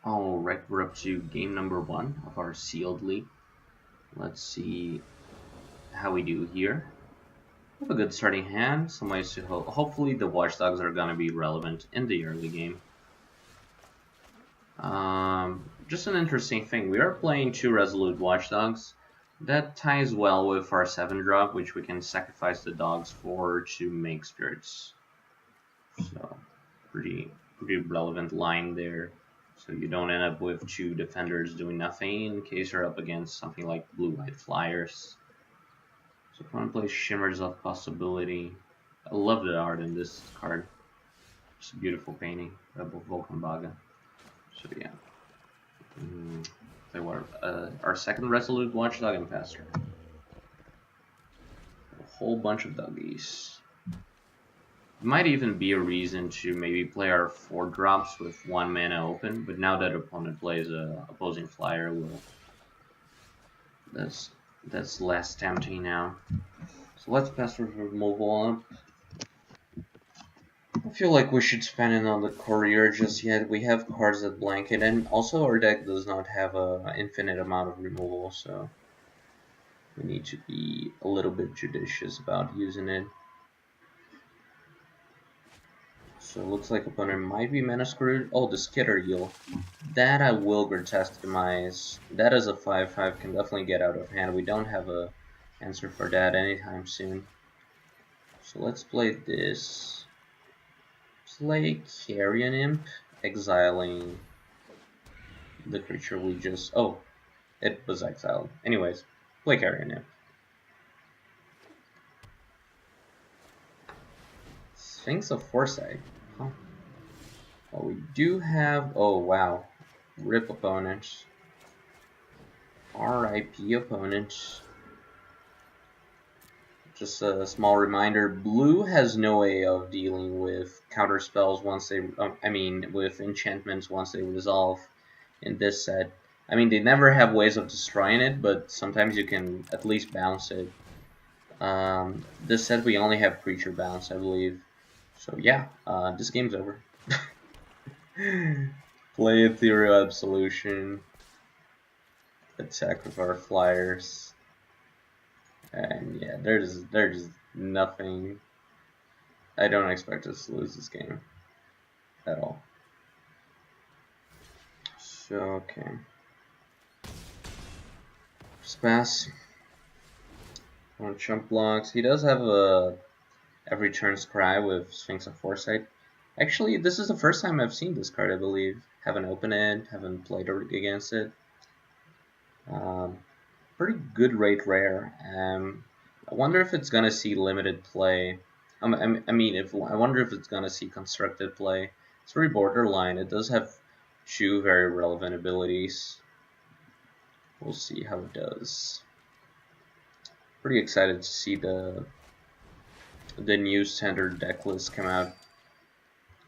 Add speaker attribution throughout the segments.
Speaker 1: Alright, we're up to game number 1 of our sealed league. Let's see how we do here. We have a good starting hand, some ways to hopefully the watchdogs are going to be relevant in the early game. Just an interesting thing, we are playing 2 resolute watchdogs. That ties well with our 7 drop, which we can sacrifice the dogs for to make spirits. So, pretty relevant line there. So you don't end up with 2 defenders doing nothing in case you're up against something like blue-white flyers. So opponent plays Shimmers of Possibility. I love the art in this card. It's a beautiful painting of Volkenbaga. So yeah. So what? Our second Resolute Watchdog and Pastor. A whole bunch of doggies. Might even be a reason to maybe play our 4 drops with 1 mana open, but now that opponent plays a opposing flyer, that's less tempting now. So let's pass with removal on. I feel like we should spend it on the courier just yet. We have cards that blanket, and also our deck does not have an infinite amount of removal, so we need to be a little bit judicious about using it. So it looks like opponent might be mana screwed. Oh, the Skitter Eel. That I will grotesque demise. That is a 5/5, can definitely get out of hand. We don't have a answer for that anytime soon. So let's play this. Play Carrion Imp, exiling the creature we just... Oh, it was exiled. Anyways, play Carrion Imp. Sphinx of Foresight. Huh. Well, we do have... Oh, wow. RIP opponent. RIP opponent. Just a small reminder, blue has no way of dealing with counter spells once they... with enchantments once they resolve in this set. I mean, they never have ways of destroying it, but sometimes you can at least bounce it. This set we only have creature bounce, I believe. So yeah, this game's over. Play Ethereal Absolution. Attack with our flyers. And yeah, there's nothing. I don't expect us to lose this game at all. So okay. Just pass. On chump blocks. He does have a every turn scry with Sphinx of Foresight. Actually, this is the first time I've seen this card, I believe. Haven't opened it, haven't played against it. Pretty good rate rare. I wonder if it's gonna see limited play. I wonder if it's gonna see constructed play. It's very borderline. It does have 2 very relevant abilities. We'll see how it does. Pretty excited to see the new standard deck list come out,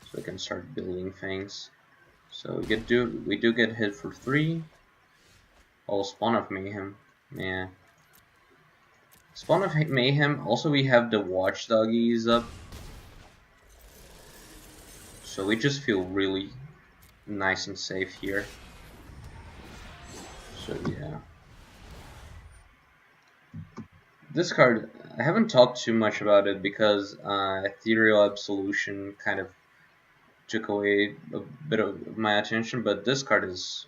Speaker 1: so we can start building things. So we do get hit for 3. Oh, Spawn of Mayhem. Yeah. Spawn of Mayhem. Also, we have the Watchdoggies up. So we just feel really nice and safe here. So yeah. This card, I haven't talked too much about it because Ethereal Absolution kind of took away a bit of my attention, but this card is,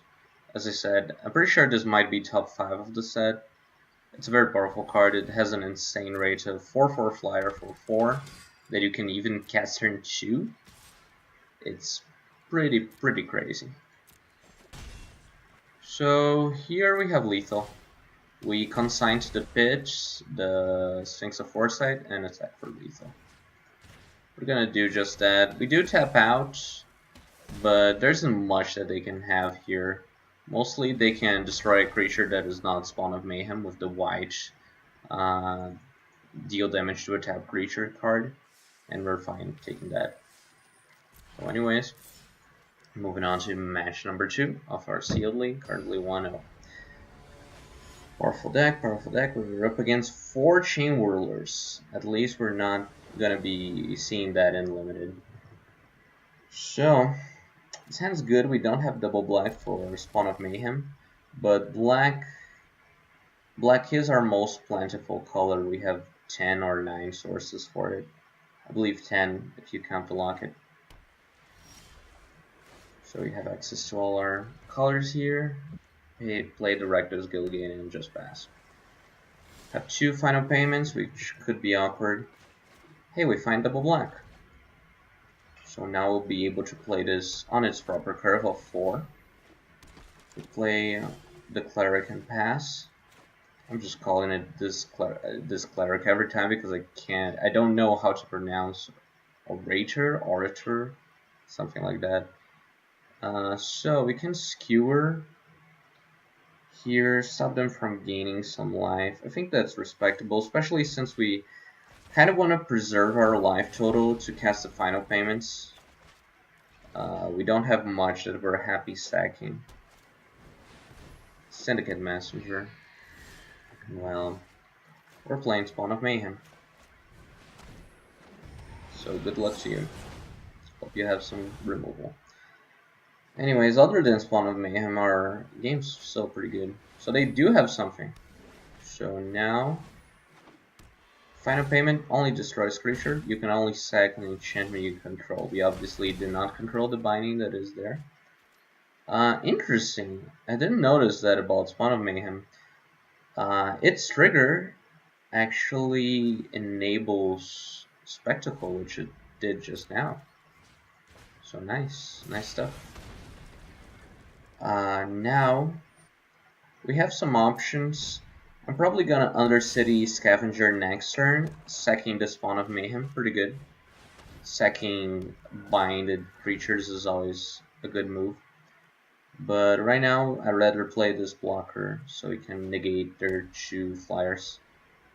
Speaker 1: as I said, I'm pretty sure this might be top 5 of the set. It's a very powerful card. It has an insane rate of 4/4 flyer for 4 that you can even cast turn 2. It's pretty crazy. So here we have lethal. We consign to the pitch the Sphinx of Foresight and attack for lethal. We're gonna do just that. We do tap out, but there isn't much that they can have here. Mostly they can destroy a creature that is not Spawn of Mayhem with the white deal damage to a tapped creature card, and we're fine taking that. So anyways, moving on to match number 2 of our sealed league, currently 1-0. Powerful deck. We're up against 4 Chain Whirlers. At least we're not gonna be seeing that in limited. So, This hand's good. We don't have double black for Spawn of Mayhem, but black is our most plentiful color. We have 10 or 9 sources for it. I believe 10 if you count the locket. So we have access to all our colors here. Play Director's Gilligan and just pass. Have 2 final payments, which could be awkward. Hey, we find double black. So now we'll be able to play this on its proper curve of 4. We play the Cleric and pass. I'm just calling it this Cleric every time because I don't know how to pronounce orator, something like that. So we can skewer here, stop them from gaining some life. I think that's respectable, especially since we kind of want to preserve our life total to cast the final payments. We don't have much that we're happy stacking. Syndicate Messenger. Well, we're playing Spawn of Mayhem. So good luck to you. Hope you have some removal. Anyways, other than Spawn of Mayhem, our game's still pretty good. So they do have something. So now, final payment only destroys creature. You can only sack an enchantment you control. We obviously do not control the binding that is there. Interesting. I didn't notice that about Spawn of Mayhem. Its trigger actually enables Spectacle, which it did just now. So nice stuff. Now we have some options. I'm probably gonna Undercity Scavenger next turn, sacking the Spawn of Mayhem, pretty good. Sacking binded creatures is always a good move. But right now, I'd rather play this blocker so we can negate their 2 flyers.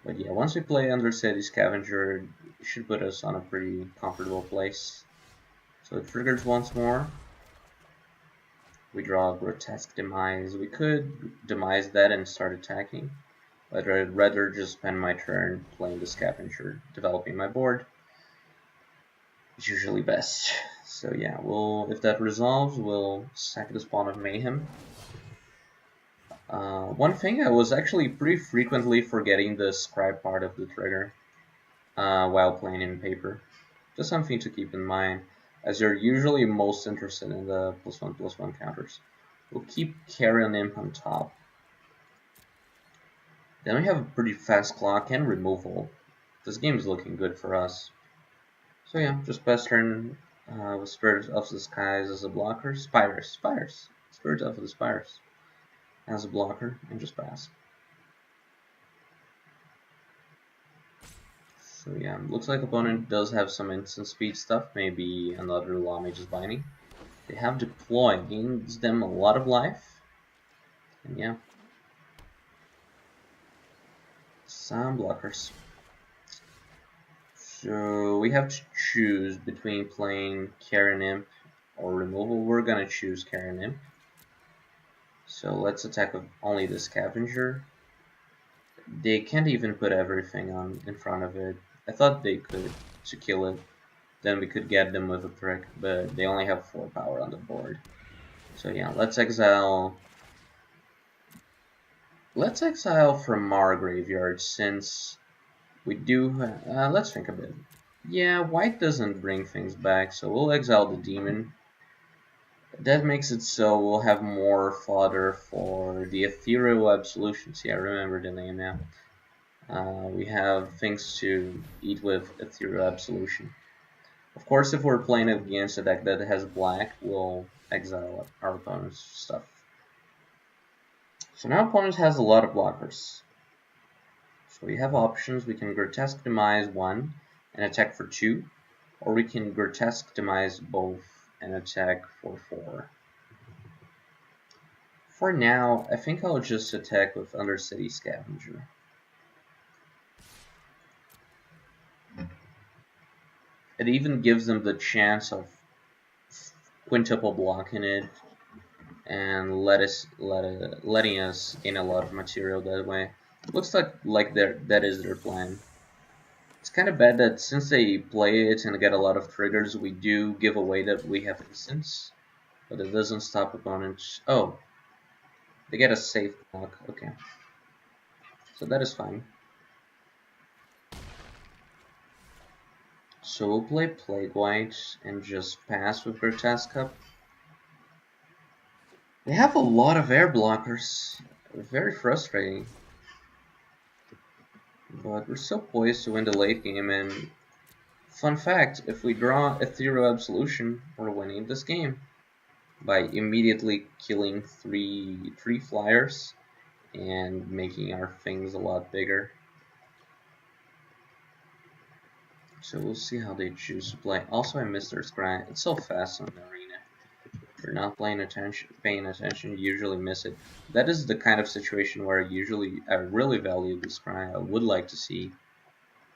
Speaker 1: But yeah, once we play Undercity Scavenger, it should put us on a pretty comfortable place. So it triggers once more. We draw Grotesque Demise. We could demise that and start attacking, but I'd rather just spend my turn playing the Scavenger, developing my board. It's usually best. So yeah, if that resolves, we'll sack the Spawn of Mayhem. One thing, I was actually pretty frequently forgetting the scribe part of the trigger while playing in paper. Just something to keep in mind, as you're usually most interested in the +1/+1 counters. We'll keep Carrion Imp on top. Then we have a pretty fast clock and removal. This game is looking good for us. So yeah, just pass turn with Spirit of the Skies as a blocker. Spiders. Spirit of the Spiders as a blocker, and just pass. So yeah, looks like opponent does have some instant speed stuff, maybe another Law Mage's Binding. They have Deploy, gains them a lot of life, and yeah. Some blockers. So we have to choose between playing Carrion Imp or removal. We're gonna choose Carrion Imp. So let's attack with only the Scavenger. They can't even put everything on in front of it. I thought they could to kill it. Then we could get them with a trick, but they only have 4 power on the board. So yeah, let's exile from our graveyard, since we do. Let's think a bit. Yeah, white doesn't bring things back, so we'll exile the demon. That makes it so we'll have more fodder for the Ethereal Absolutions. Yeah, I remember the name now. We have things to eat with Ethereal Absolution. Of course, if we're playing against a deck that has black, we'll exile our opponent's stuff. So now opponent has a lot of blockers. So we have options. We can Grotesque Demise 1 and attack for 2, or we can Grotesque Demise both and attack for 4. For now, I think I'll just attack with Undercity Scavenger. It even gives them the chance of quintuple blocking it and letting us gain a lot of material that way. Looks like that is their plan. It's kind of bad that since they play it and get a lot of triggers, we do give away that we have instants. but it doesn't stop opponents. Oh, they get a safe block. Okay, so that is fine. So we'll play Plague White and just pass with Grotesque Cup. They have a lot of air blockers. Very frustrating. But we're still poised to win the late game, and fun fact, if we draw Ethereal Absolution, we're winning this game by immediately killing three flyers and making our things a lot bigger. So we'll see how they choose to play. Also, I missed their scry. It's so fast on the arena. If you're not paying attention, you usually miss it. That is the kind of situation where I really value the scry. I would like to see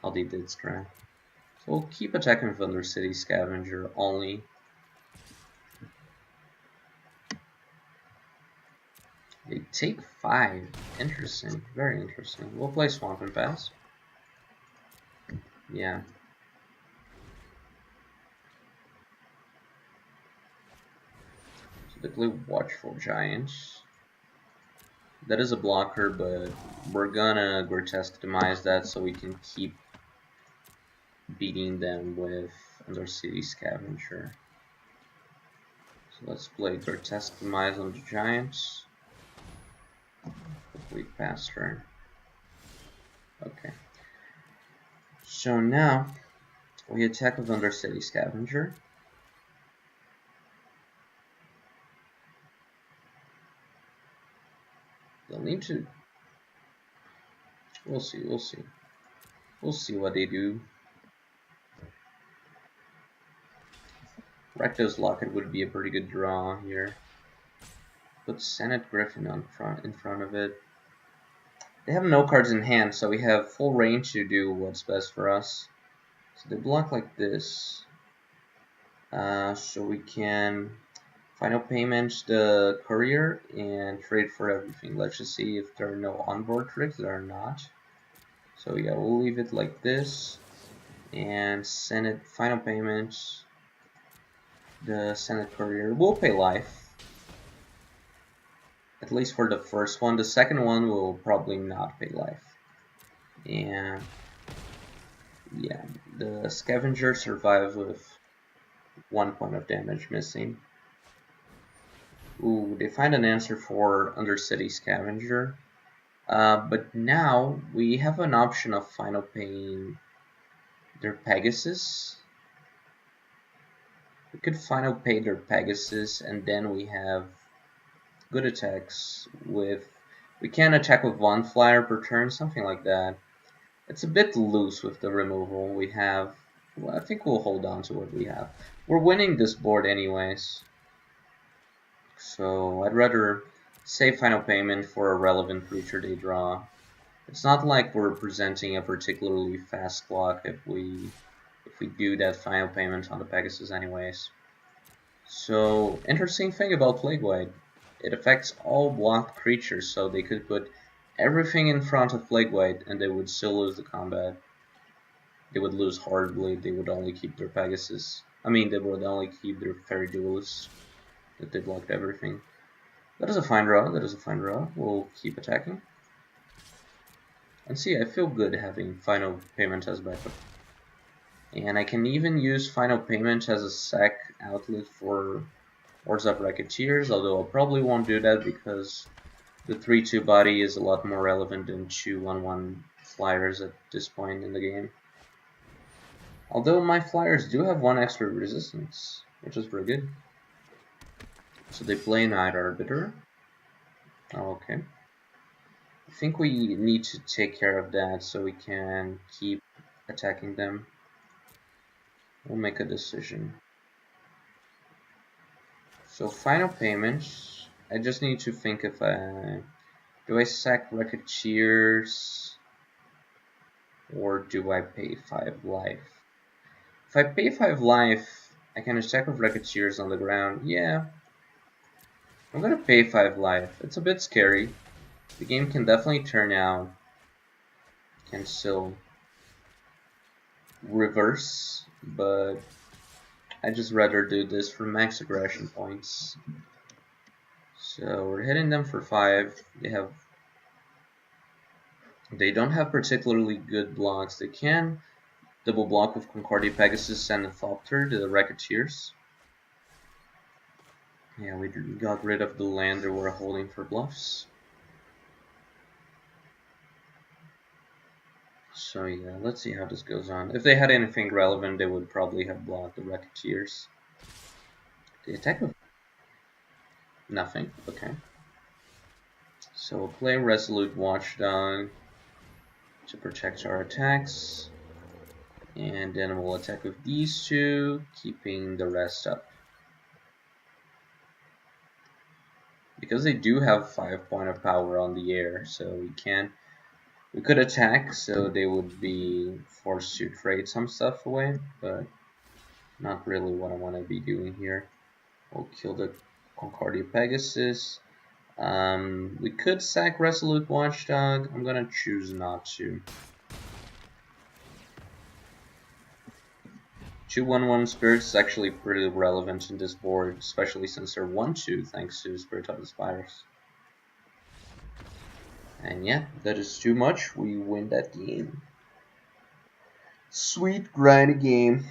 Speaker 1: how they did scry. So we'll keep attacking with Undercity Scavenger only. They take 5. Interesting. Very interesting. We'll play Swamp and Pass. Yeah. So they play Watchful Giants. That is a blocker, but we're gonna Grotesque Demise that so we can keep beating them with Undercity Scavenger. So let's play Grotesque Demise on the Giants. Weak pass turn. Okay. So now we attack with Undercity Scavenger. They'll need to. We'll see. We'll see what they do. Recto's Locket would be a pretty good draw here. Put Senate Griffin in front of it. They have no cards in hand, so we have full range to do what's best for us. So they block like this. So we can final payment the courier and trade for everything. Let's just see if there are no onboard tricks. There are not. So yeah, we'll leave it like this. And Senate final payment. The Senate courier will pay life. At least for the first one. The second one will probably not pay life. And yeah, the scavenger survives with 1 point of damage missing. Ooh, they find an answer for Undercity Scavenger. But now we have an option of final paying their Pegasus. We could final pay their Pegasus, and then we have good attacks with. We can attack with 1 flyer per turn, something like that. It's a bit loose with the removal we have. Well, I think we'll hold on to what we have. We're winning this board anyways. So I'd rather save final payment for a relevant creature they draw. It's not like we're presenting a particularly fast clock if we do that final payment on the Pegasus anyways. So interesting thing about Plague White, it affects all blocked creatures, so they could put everything in front of Plague White and they would still lose the combat. They would lose horribly. They would only keep their Pegasus. I mean, they would only keep their Fairy Duelist. That they blocked everything. That is a fine draw. That is a fine draw. We'll keep attacking. And see, I feel good having final payment as backup. And I can even use final payment as a sack outlet for Hordes of Racketeers, although I probably won't do that because the 3-2 body is a lot more relevant than 2-1-1 flyers at this point in the game. Although my flyers do have 1 extra resistance, which is very good. So they play Night Arbiter. Oh, okay. I think we need to take care of that so we can keep attacking them. We'll make a decision. So final payments. I just need to think if do I sack Racketeers or do I pay 5 life? If I pay 5 life, I can attack with Racketeers on the ground. Yeah. I'm gonna pay 5 life. It's a bit scary. The game can definitely turn out. Can still reverse, but I just rather do this for max aggression points. So we're hitting them for 5. They don't have particularly good blocks. They can double block with Concordia Pegasus and Thopter, the Racketeers. Yeah, we got rid of the land they were holding for bluffs. So yeah, let's see how this goes on. If they had anything relevant, they would probably have blocked the Racketeers. The attack with nothing, okay. So we'll play Resolute Watchdog to protect our attacks. And then we'll attack with these two, keeping the rest up. Because they do have 5 point of power on the air, so we could attack, so they would be forced to trade some stuff away, but not really what I want to be doing here. We'll kill the Concordia Pegasus. We could sack Resolute Watchdog. I'm gonna choose not to. 2/1/1 Spirits is actually pretty relevant in this board, especially since they're 1/2 thanks to Spirit of the Spiders. And yeah, that is too much. We win that game. Sweet grind game.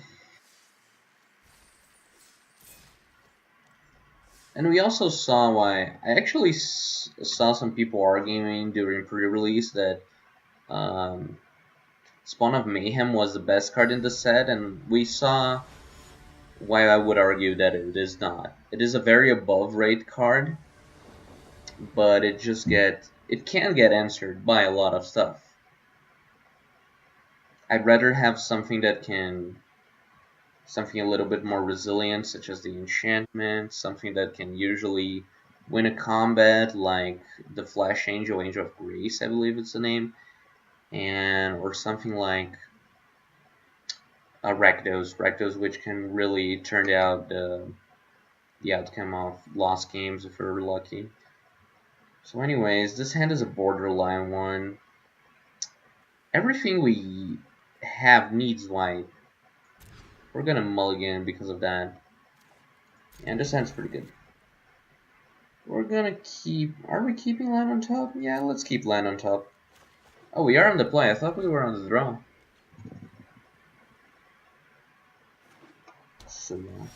Speaker 1: And we also saw why. I actually saw some people arguing during pre-release that Spawn of Mayhem was the best card in the set, and we saw why I would argue that it is not. It is a very above rate card, but it can get answered by a lot of stuff. I'd rather have something a little bit more resilient, such as the enchantment, something that can usually win a combat, like the Flash Angel, Angel of Grace, I believe it's the name, or something like Rakdos, which can really turn out the outcome of lost games if we're lucky. So anyways, this hand is a borderline one. Everything we have needs white. We're gonna mulligan because of that. And this hand's pretty good. We're gonna keep... Are we keeping land on top? Yeah, let's keep land on top. Oh, we are on the play. I thought we were on the draw. So yeah.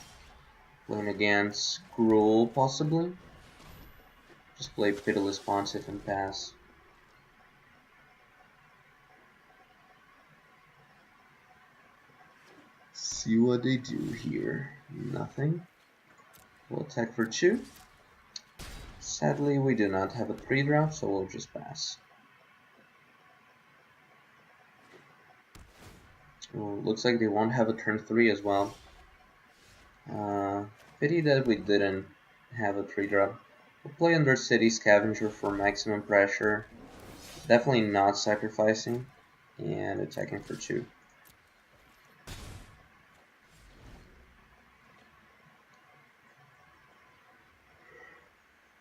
Speaker 1: Playing against Gruul, possibly. Just play Pitiless Pontiff and pass. See what they do here. Nothing. We'll attack for 2. Sadly, we do not have a 3-drop, so we'll just pass. Well, looks like they won't have a turn 3 as well. Pity that we didn't have a 3-drop. We'll play under City Scavenger for maximum pressure. Definitely not sacrificing. And attacking for 2.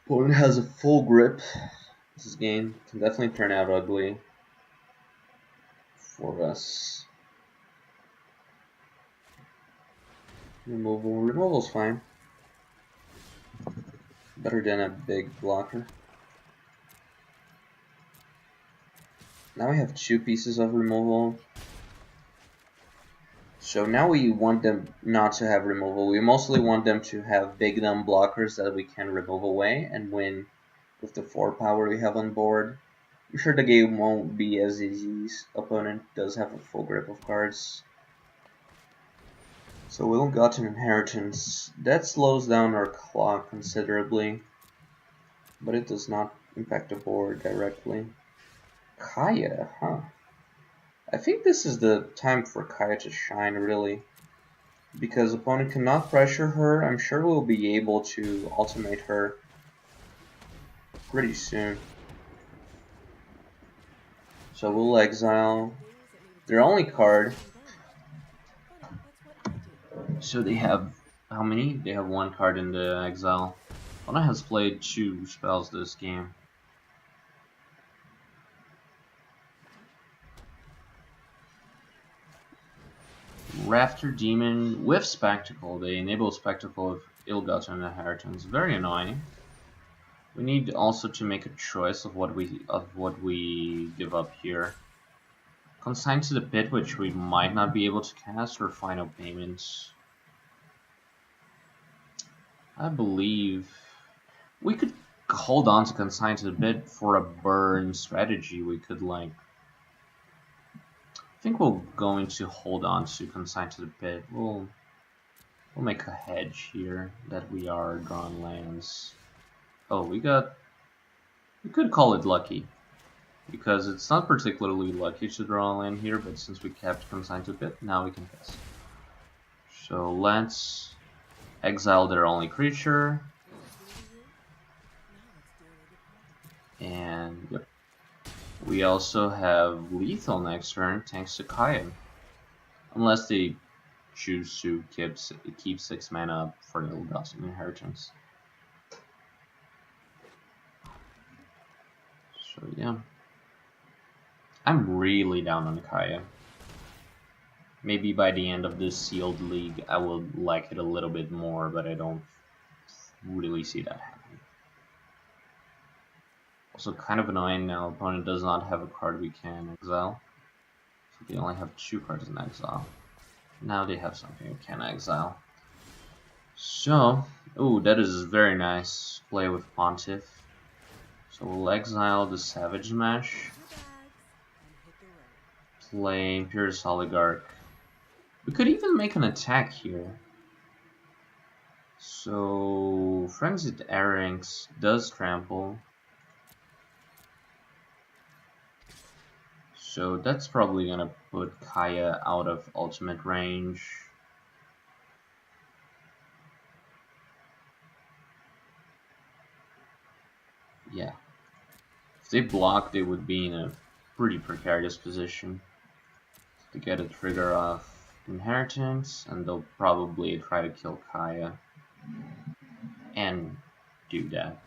Speaker 1: Opponent has a full grip. This game can definitely turn out ugly for us. Removal's fine. Better than a big blocker. Now we have 2 pieces of removal. So now we want them not to have removal. We mostly want them to have big dumb blockers that we can remove away and win with the 4 power we have on board. I'm sure the game won't be as easy. Opponent does have a full grip of cards. So Will got an inheritance. That slows down our clock considerably, but it does not impact the board directly. Kaya, huh? I think this is the time for Kaya to shine, really. Because opponent cannot pressure her, I'm sure we'll be able to ultimate her pretty soon. So we'll exile their only card. So they have, how many? They have 1 card in the exile. Opponent has played 2 spells this game. Rafter Demon with Spectacle. They enable Spectacle of Ill-Gotten Inheritance. Very annoying. We need also to make a choice of what we give up here. Consign to the Pit, which we might not be able to cast, or Final Payments. I believe we could hold on to Consign to the Pit for a burn strategy. We could, like, I think we're going to hold on to Consign to the Pit. We'll make a hedge here that we are drawing lands. Oh, we could call it lucky, because it's not particularly lucky to draw a land here, but since we kept Consign to the Pit, now we can pass. So let's exile their only creature. And yep. We also have lethal next turn thanks to Kaya. Unless they choose to keep 6 mana up for the Ill-Gotten Inheritance. So yeah. I'm really down on Kaya. Maybe by the end of this sealed league I will like it a little bit more, but I don't really see that happening. Also kind of annoying now, opponent does not have a card we can exile. So they only have 2 cards in exile. Now they have something we can exile. So, ooh, that is very nice play with Pontiff. So we'll exile the Savage Mash. Play Imperious Oligarch. We could even make an attack here. So Frenzied Arynx does trample. So that's probably gonna put Kaya out of ultimate range. Yeah. If they block, they would be in a pretty precarious position to get a trigger off Inheritance, and they'll probably try to kill Kaya and do that.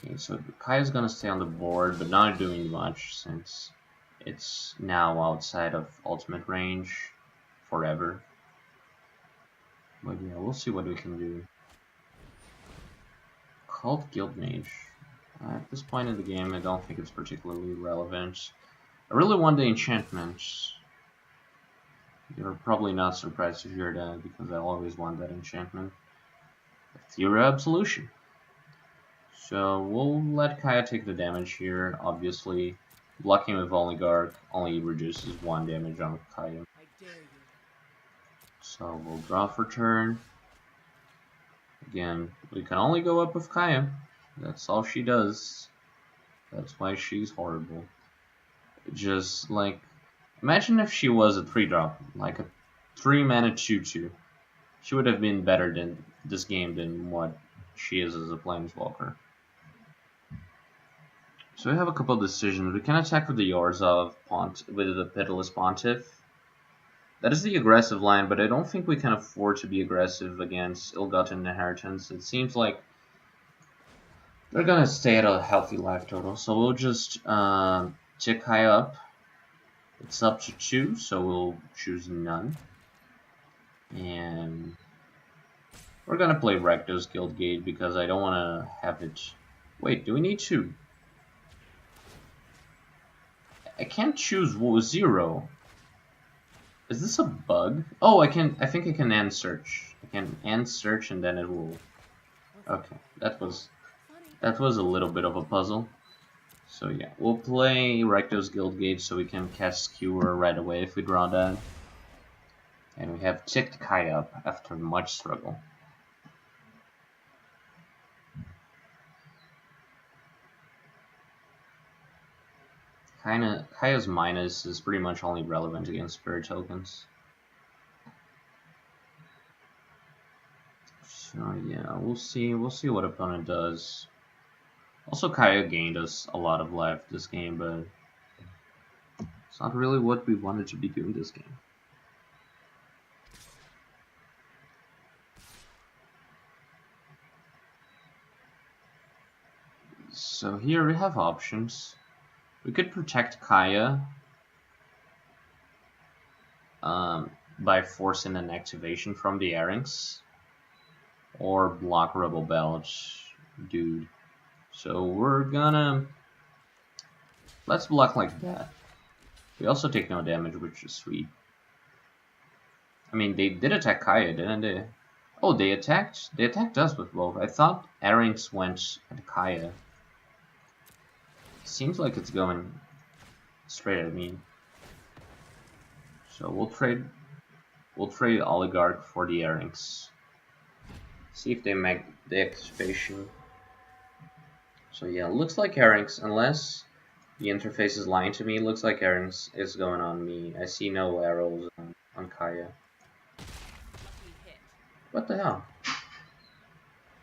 Speaker 1: Okay, so Kaya's gonna stay on the board, but not doing much since it's now outside of ultimate range forever. But yeah, we'll see what we can do. Cult Guildmage. At this point in the game, I don't think it's particularly relevant. I really want the enchantments. You're probably not surprised to hear that, because I always want that enchantment. Theory Absolution. So we'll let Kaya take the damage here. Obviously, blocking with Oligarch only reduces 1 damage on Kaya. So we'll draw for turn. Again, we can only go up with Kaya. That's all she does. That's why she's horrible. Just like, imagine if she was a 3-drop, like a 3-mana 2/2. She would have been better than this game than what she is as a Planeswalker. So we have a couple of decisions. We can attack with the Yorzov with the Pitiless Pontiff. That is the aggressive line, but I don't think we can afford to be aggressive against Ill-Gotten Inheritance. It seems like they're gonna stay at a healthy life total, so we'll just tick high up. It's up to 2, so we'll choose none. And we're gonna play Rakdos Guildgate because I don't want to have it. Wait, do we need to? I can't choose 0. Is this a bug? Oh, I think I can end search. I can end search and then it will. Okay, that was a little bit of a puzzle. So yeah, we'll play Rakdos Guildgate so we can cast Skewer right away if we draw that. And we have ticked Kai up after much struggle. Kaya's minus is pretty much only relevant against spirit tokens. So yeah, we'll see what opponent does. Also, Kaya gained us a lot of life this game, but it's not really what we wanted to be doing this game. So here we have options. We could protect Kaya. by forcing an activation from the Airings or block Rebel Belch, dude. So we're gonna let's block like that. We also take no damage, which is sweet. I mean, they did attack Kaya, didn't they? Oh, they attacked us with both. I thought Airings went at Kaya. Seems like it's going straight at me. So we'll trade Oligarch for the Airings. See if they make the activation. So yeah, looks like Airings, unless the interface is lying to me, looks like Airings is going on me. I see no arrows on Kaya. What the hell?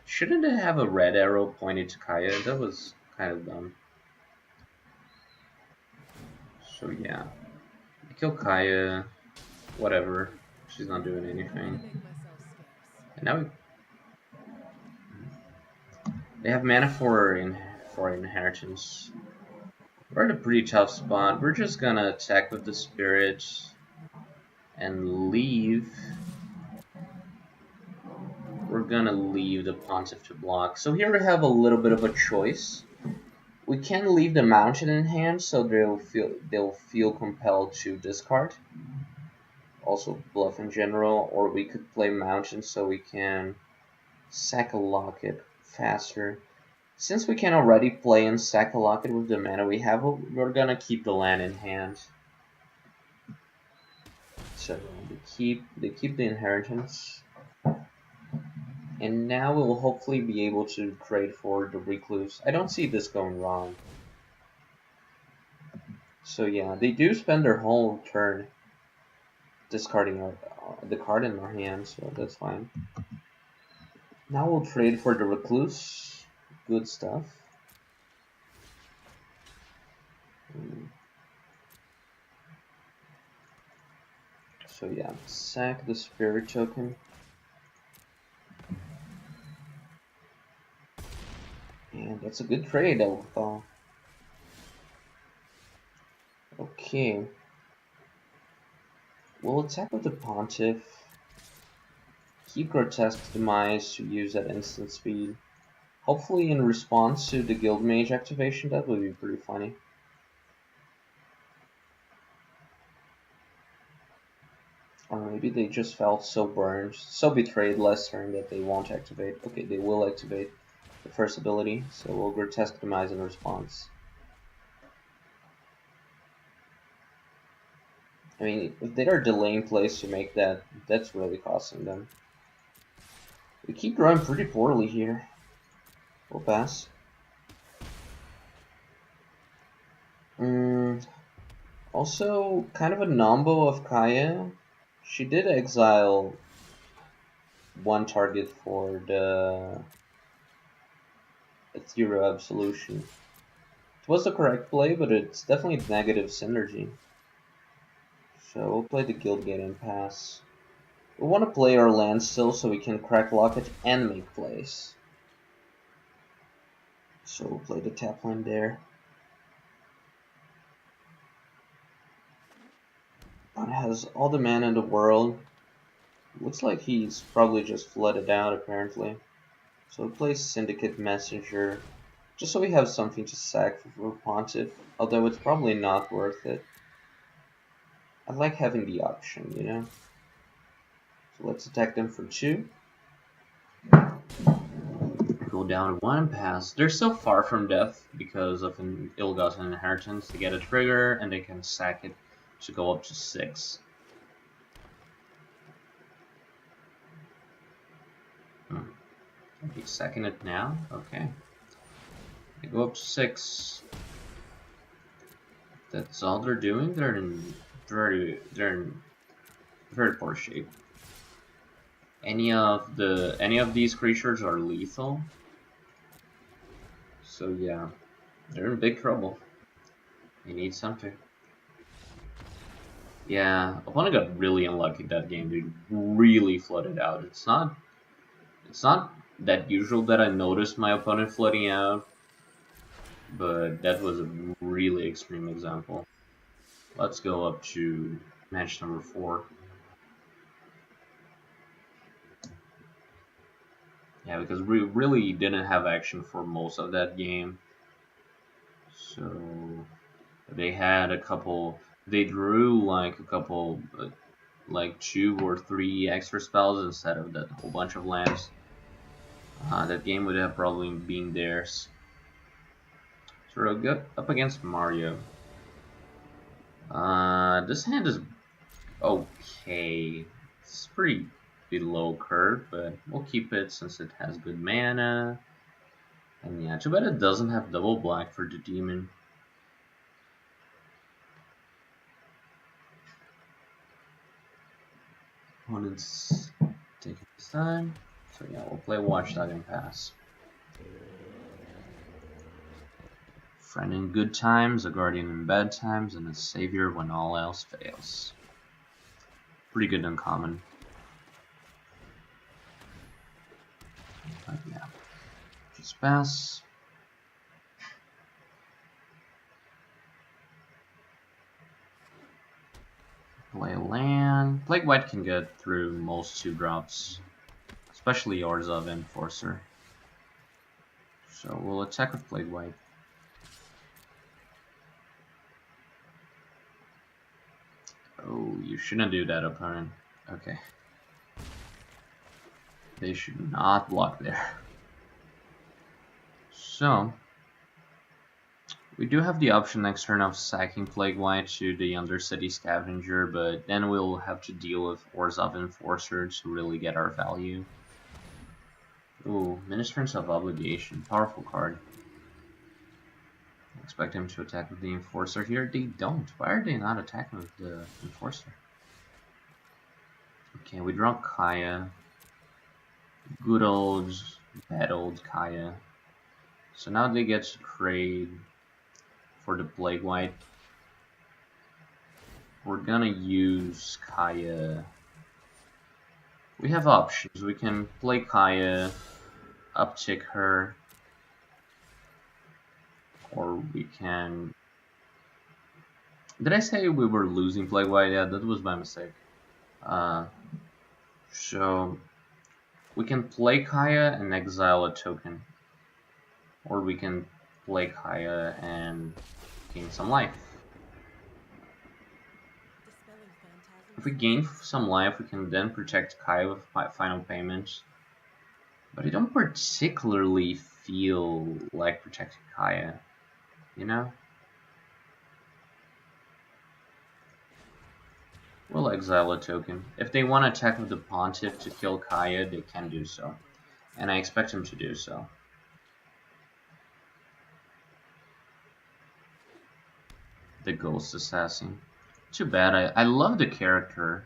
Speaker 1: Shouldn't it have a red arrow pointed to Kaya? That was kind of dumb. So yeah, I kill Kaya, whatever. She's not doing anything. And now they have mana for inheritance. We're in a pretty tough spot. We're just gonna attack with the spirit and leave. We're gonna leave the Pontiff to block. So here we have a little bit of a choice. We can leave the Mountain in hand, so they'll feel compelled to discard. Also bluff in general, or we could play Mountain so we can sack a Locket faster. Since we can already play and sack a Locket with the mana we have, we're gonna keep the land in hand. So they keep the inheritance. And now we'll hopefully be able to trade for the Recluse. I don't see this going wrong. So yeah, they do spend their whole turn discarding the card in our hand, so that's fine. Now we'll trade for the Recluse. Good stuff. So yeah, sack the Spirit token. And that's a good trade, I would thought. Okay. We'll attack with the Pontiff. Keep Grotesque Demise to use at instant speed. Hopefully in response to the Guild Mage activation, that would be pretty funny. Or maybe they just felt so burned, so betrayed last turn that they won't activate. Okay, they will activate the first ability, so we'll Grotesque Demise in response. I mean, if they are delaying plays to make that, that's really costing them. We keep growing pretty poorly here. We'll pass. Also, kind of a nombo of Kaya. She did exile one target for the Ethereal Absolution. It was the correct play, but it's definitely negative synergy. So we'll play the Guildgate and pass. We want to play our land still so we can crack Locket and make plays. So we'll play the tap land there. It has all the mana in the world. Looks like he's probably just flooded out apparently. So we'll play Syndicate Messenger. Just so we have something to sack for Pontiff, although it's probably not worth it. I like having the option, you know? So let's attack them for 2. Go down 1 pass. They're so far from death because of an ill-gotten inheritance. They get a trigger and they can sack it to go up to 6. Okay, sacking it now? Okay. They go up to 6. That's all they're doing. They're in very poor shape. Any of these creatures are lethal. So yeah, they're in big trouble. They need something. Yeah, opponent got really unlucky that game, dude. Really flooded out. It's not that usual that I noticed my opponent flooding out, but that was a really extreme example. Let's go up to match number 4. Yeah, because we really didn't have action for most of that game. So they had a couple. They drew like a couple, like 2 or 3 extra spells instead of that whole bunch of lands. That game would have probably been theirs. So we're good up against Mario. This hand is okay. It's pretty below curve, but we'll keep it since it has good mana. And yeah, too bad it doesn't have double black for the demon. Opponent's taking his time. So yeah, we'll play Watchdog and pass. Friend in good times, a guardian in bad times, and a savior when all else fails. Pretty good uncommon. But yeah, just pass. Play land. Plague White can get through most 2-drops, especially yours of Enforcer. So we'll attack with Plague White. Oh, you shouldn't do that, opponent. Okay. They should not block there. So, we do have the option next turn of sacking Plague White to the Undercity Scavenger, but then we'll have to deal with Orzhov Enforcer to really get our value. Ooh, Ministrants of Obligation, powerful card. Expect him to attack with the Enforcer here. They don't. Why are they not attacking with the Enforcer? Okay, we draw Kaya. Good old, bad old Kaya. So now they get to trade for the Plague White. We're gonna use Kaya. We have options. We can play Kaya, uptick her, or we can... Did I say we were losing Plague White? Yeah, that was my mistake. So we can play Kaya and exile a token, or we can play Kaya and gain some life. If we gain some life, we can then protect Kaya with final payment. But I don't particularly feel like protecting Kaya, you know? We'll exile a token. If they want to attack with the Pontiff to kill Kaya, they can do so. And I expect them to do so. The Ghost Assassin. Too bad. I love the character.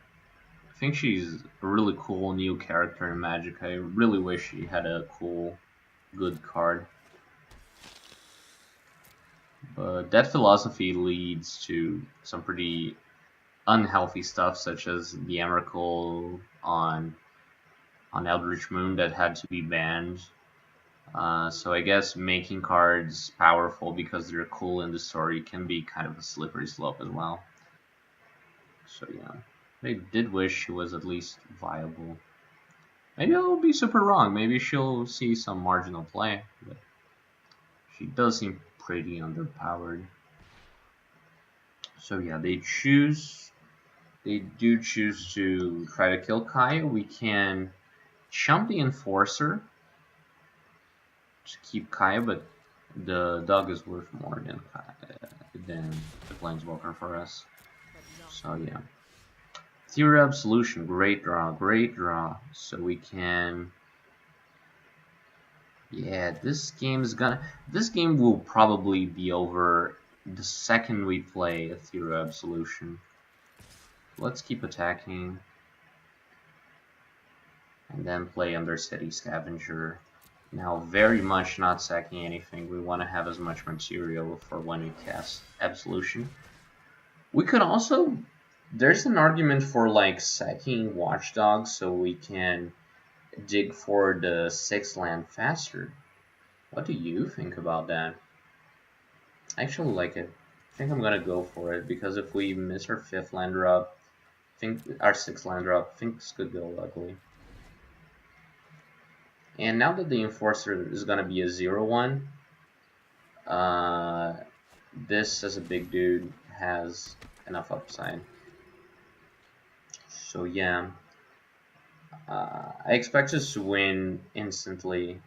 Speaker 1: I think she's a really cool new character in Magic. I really wish she had a cool, good card. But that philosophy leads to some pretty unhealthy stuff, such as the Emrakul on Eldritch Moon that had to be banned. So I guess making cards powerful because they're cool in the story can be kind of a slippery slope as well. So yeah, I did wish she was at least viable. Maybe I'll be super wrong. Maybe she'll see some marginal play, but she does seem pretty underpowered. So yeah, they do choose to try to kill Kaya. We can chump the Enforcer to keep Kaya, but the dog is worth more than the Planeswalker for us. So yeah. Theory Absolution, great draw, great draw. So we can... Yeah, this game will probably be over the second we play Theory Absolution. Let's keep attacking. And then play Undercity Scavenger. Now, very much not sacking anything. We want to have as much material for when we cast Absolution. We could also... There's an argument for, like, sacking Watchdog so we can dig for the 6th land faster. What do you think about that? I actually like it. I think I'm gonna go for it, because if we miss our 5th land drop, think our 6 land drop, things could go ugly. And now that the Enforcer is going to be a 0/1, this as a big dude has enough upside. So yeah, I expect us to win instantly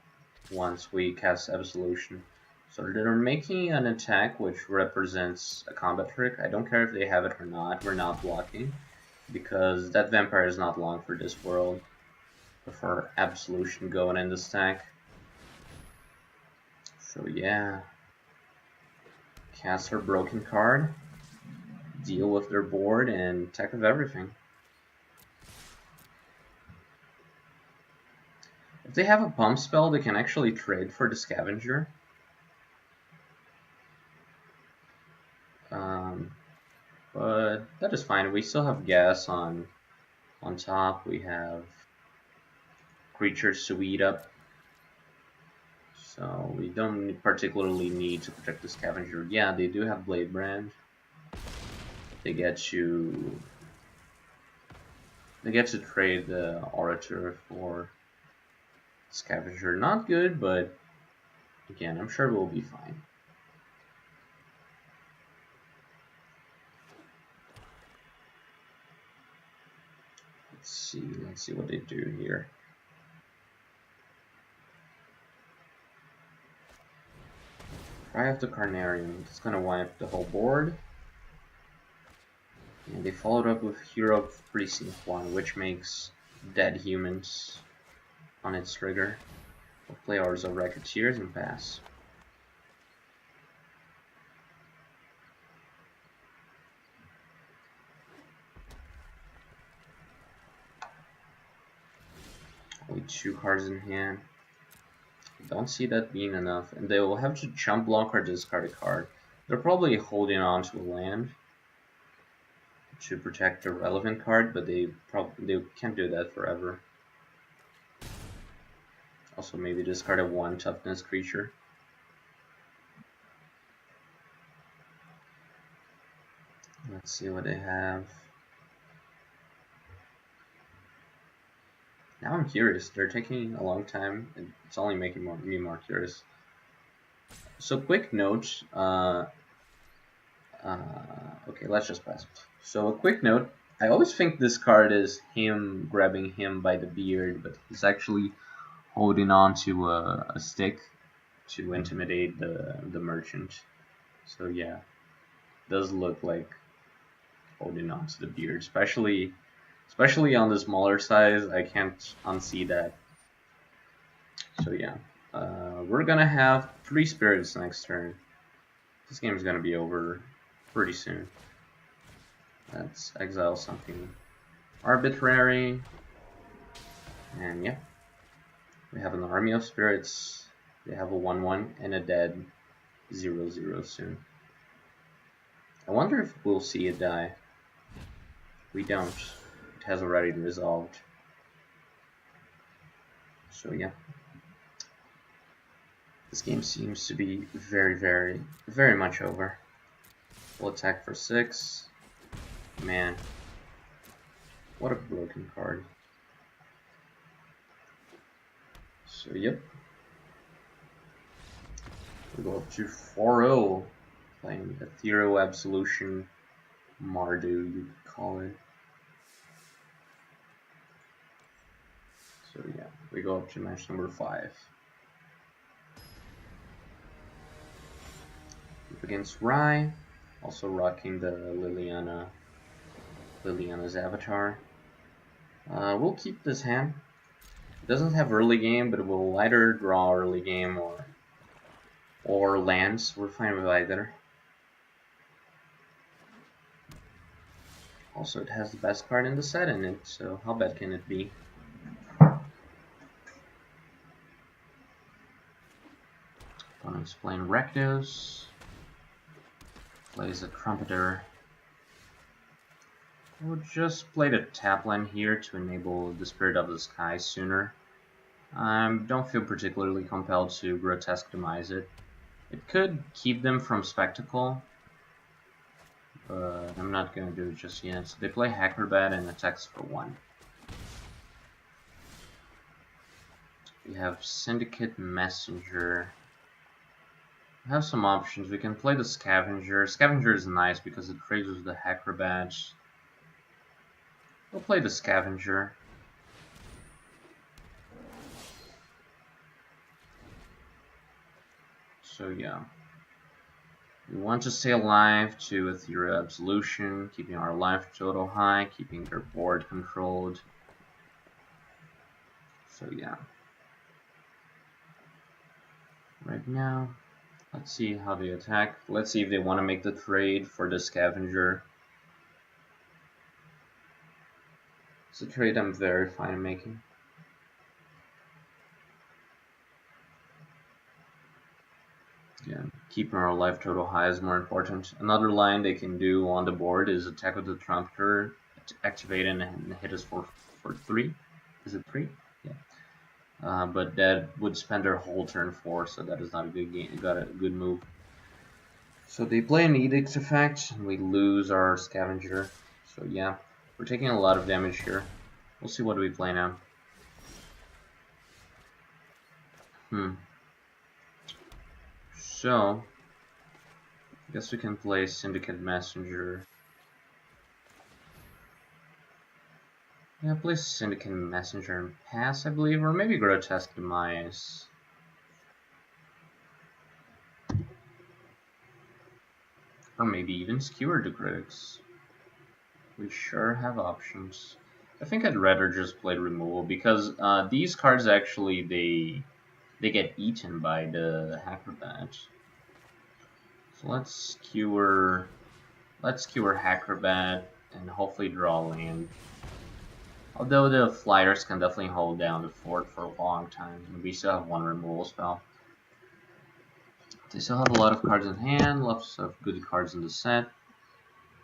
Speaker 1: once we cast Absolution. So they're making an attack which represents a combat trick. I don't care if they have it or not, we're not blocking, because that vampire is not long for this world. For Absolution going in the stack. So yeah, cast her broken card, deal with their board, and attack with everything. If they have a pump spell, they can actually trade for the scavenger. But that is fine. We still have gas on top. We have creatures to eat up. So we don't particularly need to protect the scavenger. Yeah, they do have Blade Brand. They get to trade the Orator for Scavenger. Not good, but again, I'm sure we'll be fine. Let's see what they do here. Try out the Carnarium. It's gonna wipe the whole board. And they followed up with Hero of Precinct 1, which makes dead humans on its trigger. We'll play Ours of Racketeers and pass. Only 2 cards in hand. Don't see that being enough, and they will have to chump block or discard a card. They're probably holding on to a land to protect a relevant card, but they can't do that forever. Also, maybe discard a 1 toughness creature. Let's see what they have. Now I'm curious. They're taking a long time, and it's only making me more curious. So quick note. Okay, let's just pass. So a quick note. I always think this card is him grabbing him by the beard, but he's actually holding on to a stick to intimidate the merchant. So yeah, it does look like holding on to the beard, especially on the smaller size. I can't unsee that. So yeah, we're gonna have 3 spirits next turn. This game's gonna be over pretty soon. Let's exile something arbitrary, and yeah, we have an army of spirits. They have a 1/1 and a dead 0/0 soon. I wonder if we'll see it die. We don't. It has already resolved. So yeah. This game seems to be very, very, very much over. We'll attack for 6. Man. What a broken card. So yep. We go up to 4-0. Playing Ethereal Absolution Mardu, you could call it. So yeah, we go up to match number 5. Up against Rye, also rocking the Liliana's avatar. We'll keep this hand. It doesn't have early game, but it will either draw early game or lands. We're fine with either. Also, it has the best card in the set in it, so how bad can it be? Opponent's playing Rectos. Plays a Trumpeter. We'll just play the tap land here to enable the Spirit of the Sky sooner. Don't feel particularly compelled to Grotesque Demise it. It could keep them from Spectacle, but I'm not gonna do it just yet. So they play Acrobat and attacks for 1. We have Syndicate Messenger. We have some options. We can play the Scavenger. Scavenger is nice because it trades with the Acrobat. We'll play the Scavenger. So yeah. We want to stay alive to Ethereal Absolution, keeping our life total high, keeping their board controlled. So yeah. Right now, let's see how they attack. Let's see if they want to make the trade for the Scavenger. It's a trade I'm very fine making. Yeah, keeping our life total high is more important. Another line they can do on the board is attack with the Trumpeter, activate and hit us for 3. Is it 3? Yeah. But that would spend their whole turn 4, so that is not a good game. Got a good move. So they play an Edict effect, and we lose our Scavenger. So yeah, we're taking a lot of damage here. We'll see what we play now. So, I guess we can play Syndicate Messenger. Yeah, play Syndicate Messenger and pass, I believe, or maybe Grotesque Demise. Or maybe even Skewer the Critics. We sure have options. I think I'd rather just play removal because these cards actually they get eaten by the Acrobat. So let's skewer Acrobat and hopefully draw land. Although the flyers can definitely hold down the fort for a long time, and we still have 1 removal spell. They still have a lot of cards in hand, lots of good cards in the set.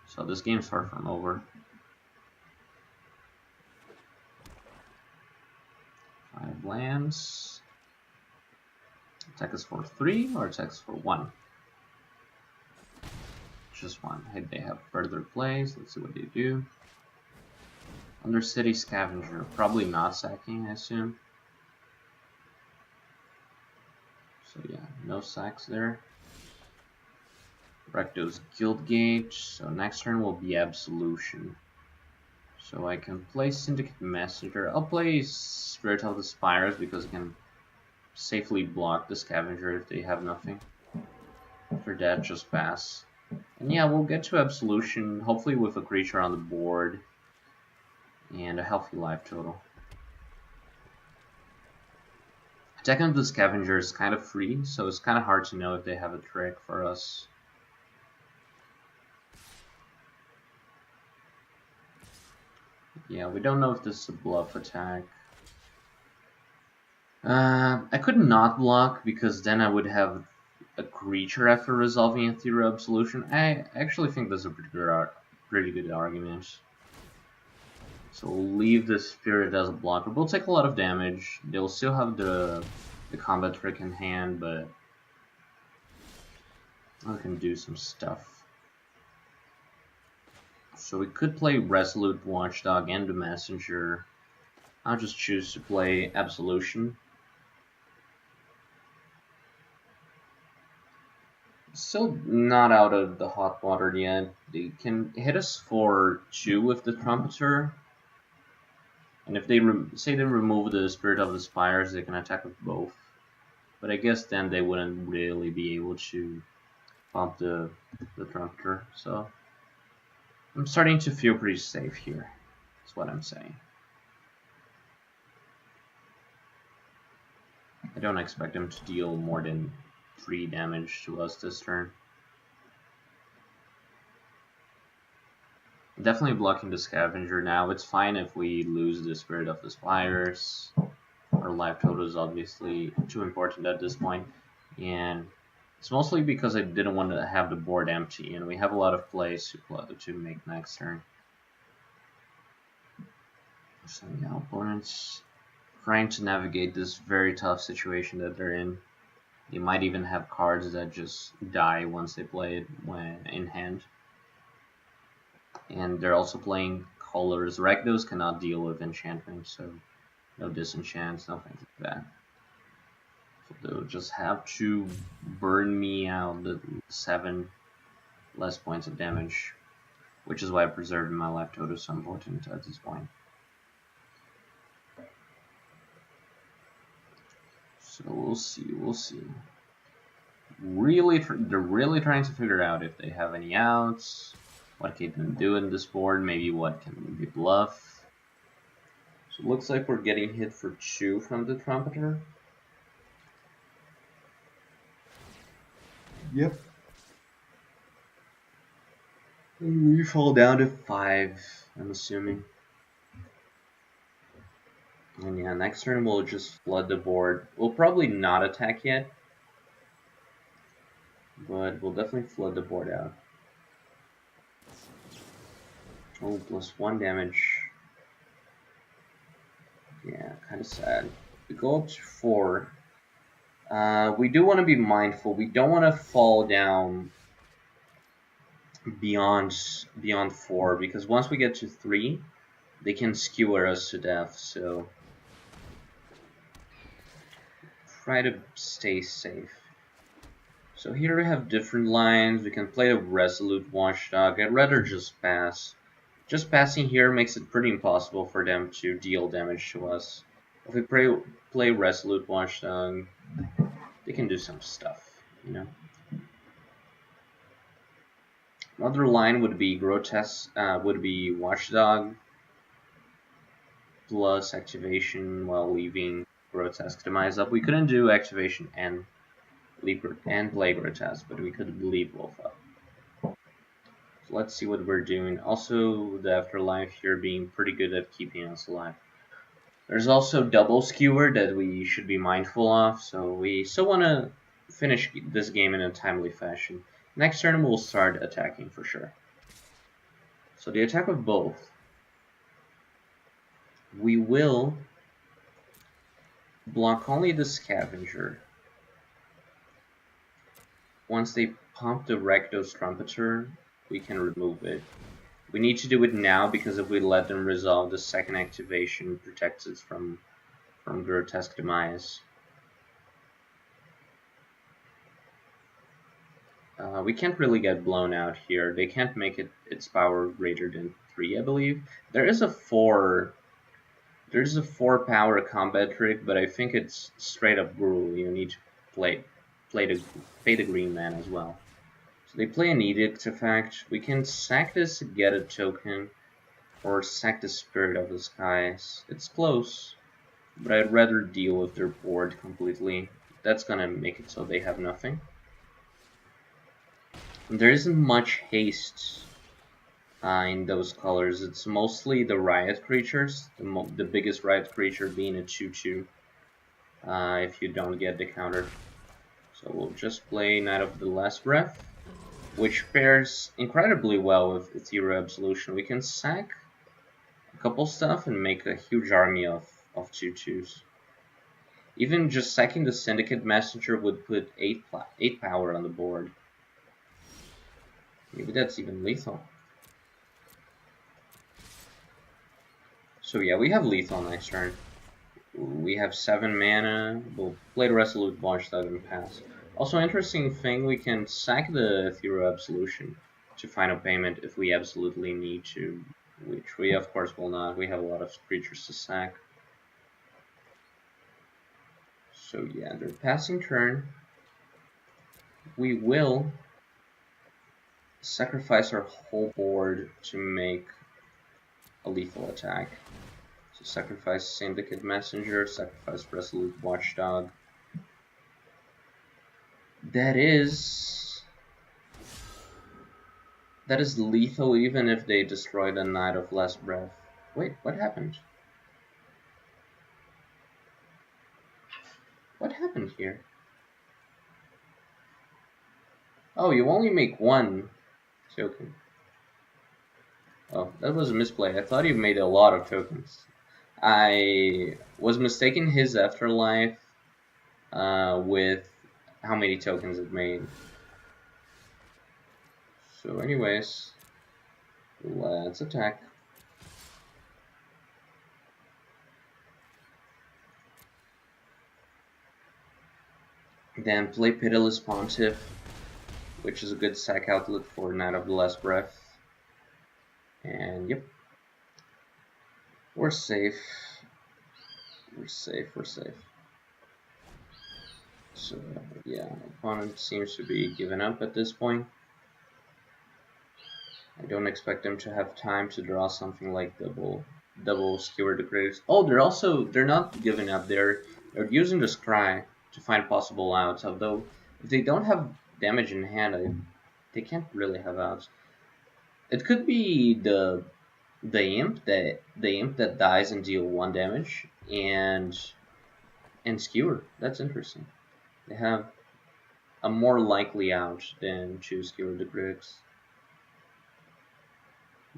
Speaker 1: So this game's far from over. 5 lands. Attack us for 3 or attack us for 1? Just 1. Hey, they have further plays. Let's see what they do. Undercity Scavenger. Probably not sacking, I assume. So yeah, no sacks there. Recto's Guildgate. So next turn will be Absolution. So I can play Syndicate Messenger. I'll play Spirit of the Spires because I can safely block the Scavenger if they have nothing. After that, just pass. And yeah, we'll get to Absolution, hopefully with a creature on the board and a healthy life total. Attacking the Scavenger is kind of free, so it's kind of hard to know if they have a trick for us. Yeah, we don't know if this is a bluff attack. I could not block because then I would have a creature after resolving Ethereal Absolution. I actually think that's a pretty good argument. So we'll leave the Spirit as a blocker. We'll take a lot of damage. They'll still have the combat trick in hand, but I can do some stuff. So we could play Resolute Watchdog and the Messenger. I'll just choose to play Absolution. Still not out of the hot water yet. They can hit us for 2 with the Trumpeter. And if they say they remove the Spirit of the Spires, they can attack with both. But I guess then they wouldn't really be able to pump the Trumpeter. So I'm starting to feel pretty safe here. That's what I'm saying. I don't expect them to deal more than 3 damage to us this turn. Definitely blocking the Scavenger now. It's fine if we lose the Spirit of the Spires. Our life total is obviously too important at this point. And it's mostly because I didn't want to have the board empty. And we have a lot of plays to make next turn. So yeah, opponents trying to navigate this very tough situation that they're in. They might even have cards that just die once they play it when in hand. And they're also playing colors. Rakdos cannot deal with enchantment, so no disenchants, nothing like that. So they'll just have to burn me out the 7 less points of damage, which is why I preserved my life total so important at this point. So we'll see. They're really trying to figure out if they have any outs, what can they do in this board, maybe what can they bluff. So it looks like we're getting hit for 2 from the Trumpeter. Yep. We fall down to 5, I'm assuming. And yeah, next turn we'll just flood the board. We'll probably not attack yet, but we'll definitely flood the board out. Oh, +1 damage. Yeah, kind of sad. We go up to 4. We do want to be mindful. We don't want to fall down beyond 4, because once we get to 3, they can skewer us to death. So try to stay safe. So here we have different lines. We can play a Resolute Watchdog. I'd rather just pass. Just passing here makes it pretty impossible for them to deal damage to us. If we play Resolute Watchdog, they can do some stuff, you know. Another line would be Grotesque, would be Watchdog plus activation while leaving Grotesque Demise up. We couldn't do activation and play Grotesque, but we could leave both up. So let's see what we're doing. Also, the Afterlife here being pretty good at keeping us alive. There's also double skewer that we should be mindful of, so we still want to finish this game in a timely fashion. Next turn we'll start attacking for sure. So the attack of both. We will block only the Scavenger. Once they pump the Rakdos Trumpeter, we can remove it. We need to do it now, because if we let them resolve, the second activation protects us from Grotesque Demise. We can't really get blown out here. They can't make its power greater than 3, I believe. There is a 4 power combat trick, but I think it's straight up Gruel. You need to pay the green man as well. So they play an Edict effect. We can sack this to get a token, or sack the Spirit of the Skies. It's close, but I'd rather deal with their board completely. That's gonna make it so they have nothing. There isn't much haste in those colors. It's mostly the riot creatures, the biggest riot creature being a 2/2 if you don't get the counter. So we'll just play Knight of the Last Breath, which pairs incredibly well with Ethereal Absolution. We can sack a couple stuff and make a huge army of 2/2s. Even just sacking the Syndicate Messenger would put 8 power on the board. Maybe that's even lethal. So yeah, we have lethal next turn. We have 7 mana. We'll play the Resolute Watchdog and pass. Also, interesting thing, we can sack the Ethereal Absolution to final payment if we absolutely need to, which we of course will not. We have a lot of creatures to sack. So yeah, their passing turn. We will sacrifice our whole board to make a lethal attack. So sacrifice Syndicate Messenger, sacrifice Resolute Watchdog. That is lethal even if they destroy the Knight of Last Breath. Wait, what happened? What happened here? Oh, you only make 1 token. Oh, that was a misplay. I thought you made a lot of tokens. I was mistaken his Afterlife with how many tokens it made. So anyways, Let's attack. Then play Pitiless Pontiff, which is a good sack outlet for Knight of the Last Breath. And yep, we're safe. We're safe, we're safe. So yeah, opponent seems to be giving up at this point. I don't expect them to have time to draw something like double skewer the graves. Oh, they're not giving up. They're using the scry to find possible outs. Although if they don't have damage in hand, they can't really have outs. It could be the imp that dies and deal 1 damage and skewer. That's interesting. They have a more likely out than to skewer the Griggs.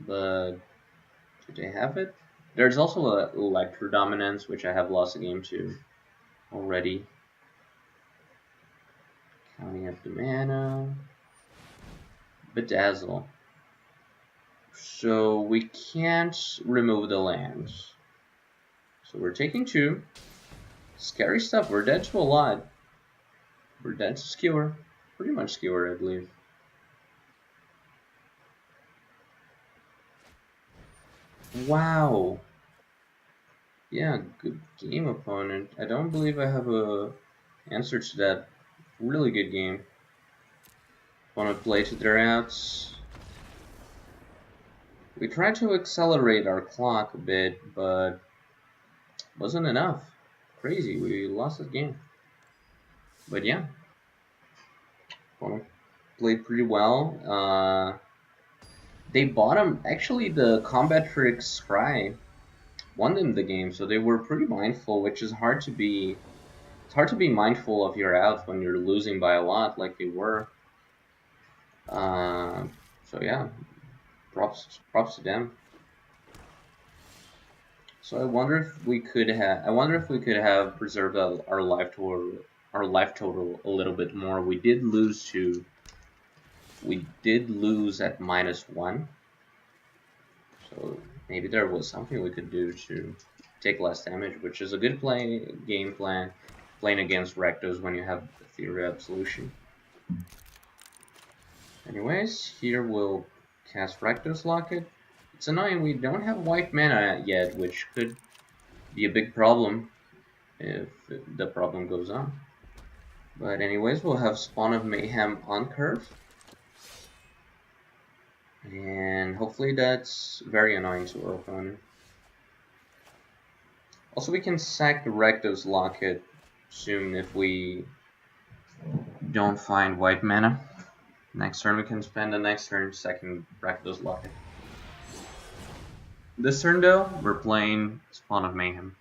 Speaker 1: But do they have it? There's also a Electro Dominance, which I have lost a game to already. Counting up the mana. Bedazzle. So we can't remove the lands. So we're taking 2. Scary stuff. We're dead to a lot. We're dead to skewer. Pretty much skewer, I believe. Wow. Yeah, good game, opponent. I don't believe I have a answer to that. Really good game. Opponent play to their outs. We tried to accelerate our clock a bit, but wasn't enough. Crazy, we lost this game. But yeah, opponent played pretty well. They bottom. Actually, the combat tricks Scry won them the game, so they were pretty mindful, which is hard to be. It's hard to be mindful of your outs when you're losing by a lot, like they were. So yeah, props to them. So I wonder if we could have preserved our life total a little bit more. We did lose at -1. So maybe there was something we could do to take less damage, which is a good game plan, playing against Rectos when you have the Theory of Absolution. Anyways, here we'll cast Rectos Locket. It's annoying we don't have white mana yet, which could be a big problem if the problem goes on. But anyways, we'll have Spawn of Mayhem on curve. And hopefully that's very annoying to our opponent. Also, we can sack the Rectos Locket soon if we don't find white mana. Next turn we can spend the next turn sacking Rectos Locket. This turn though, we're playing Spawn of Mayhem.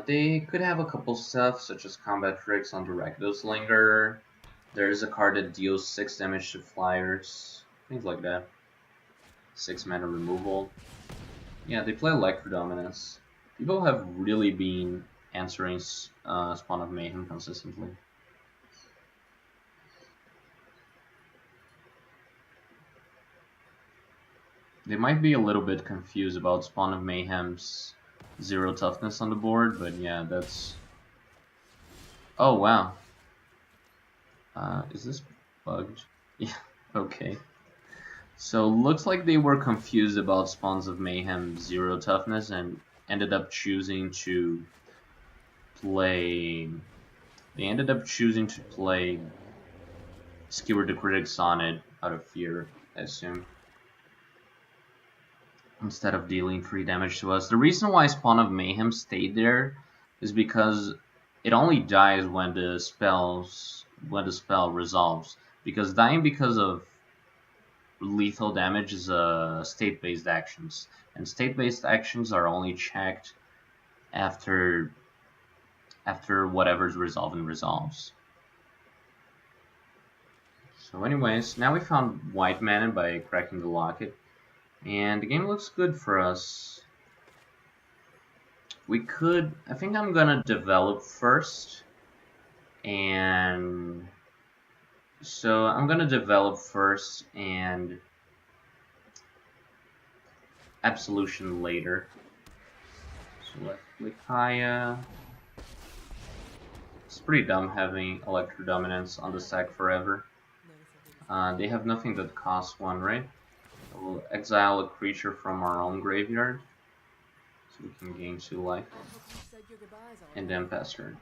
Speaker 1: They could have a couple stuff, such as combat tricks on the Rectos Linger. There's a card that deals 6 damage to flyers, things like that. 6 mana removal. Yeah, they play Electro Dominance. People have really been answering Spawn of Mayhem consistently. They might be a little bit confused about Spawn of Mayhem's 0 toughness on the board, but yeah, that's... Oh, wow. Is this bugged? Yeah, okay. So, looks like they were confused about Spawns of Mayhem 0 toughness and ended up choosing to play... They ended up choosing to play Skewer the Critic Sonnet out of fear, I assume, instead of dealing 3 damage to us. The reason why Spawn of Mayhem stayed there is because it only dies when the spell resolves. Because dying because of lethal damage is state-based actions, and state-based actions are only checked after whatever's resolving resolves. So anyways, now we found white mana by cracking the locket, and the game looks good for us. We could, I think I'm gonna develop first, and So I'm gonna develop first and Absolution later. So let's play Kaya. It's pretty dumb having Electro Dominance on the stack forever. They have nothing that costs 1, right? So we'll exile a creature from our own graveyard, so we can gain 2 life, and then pass turn.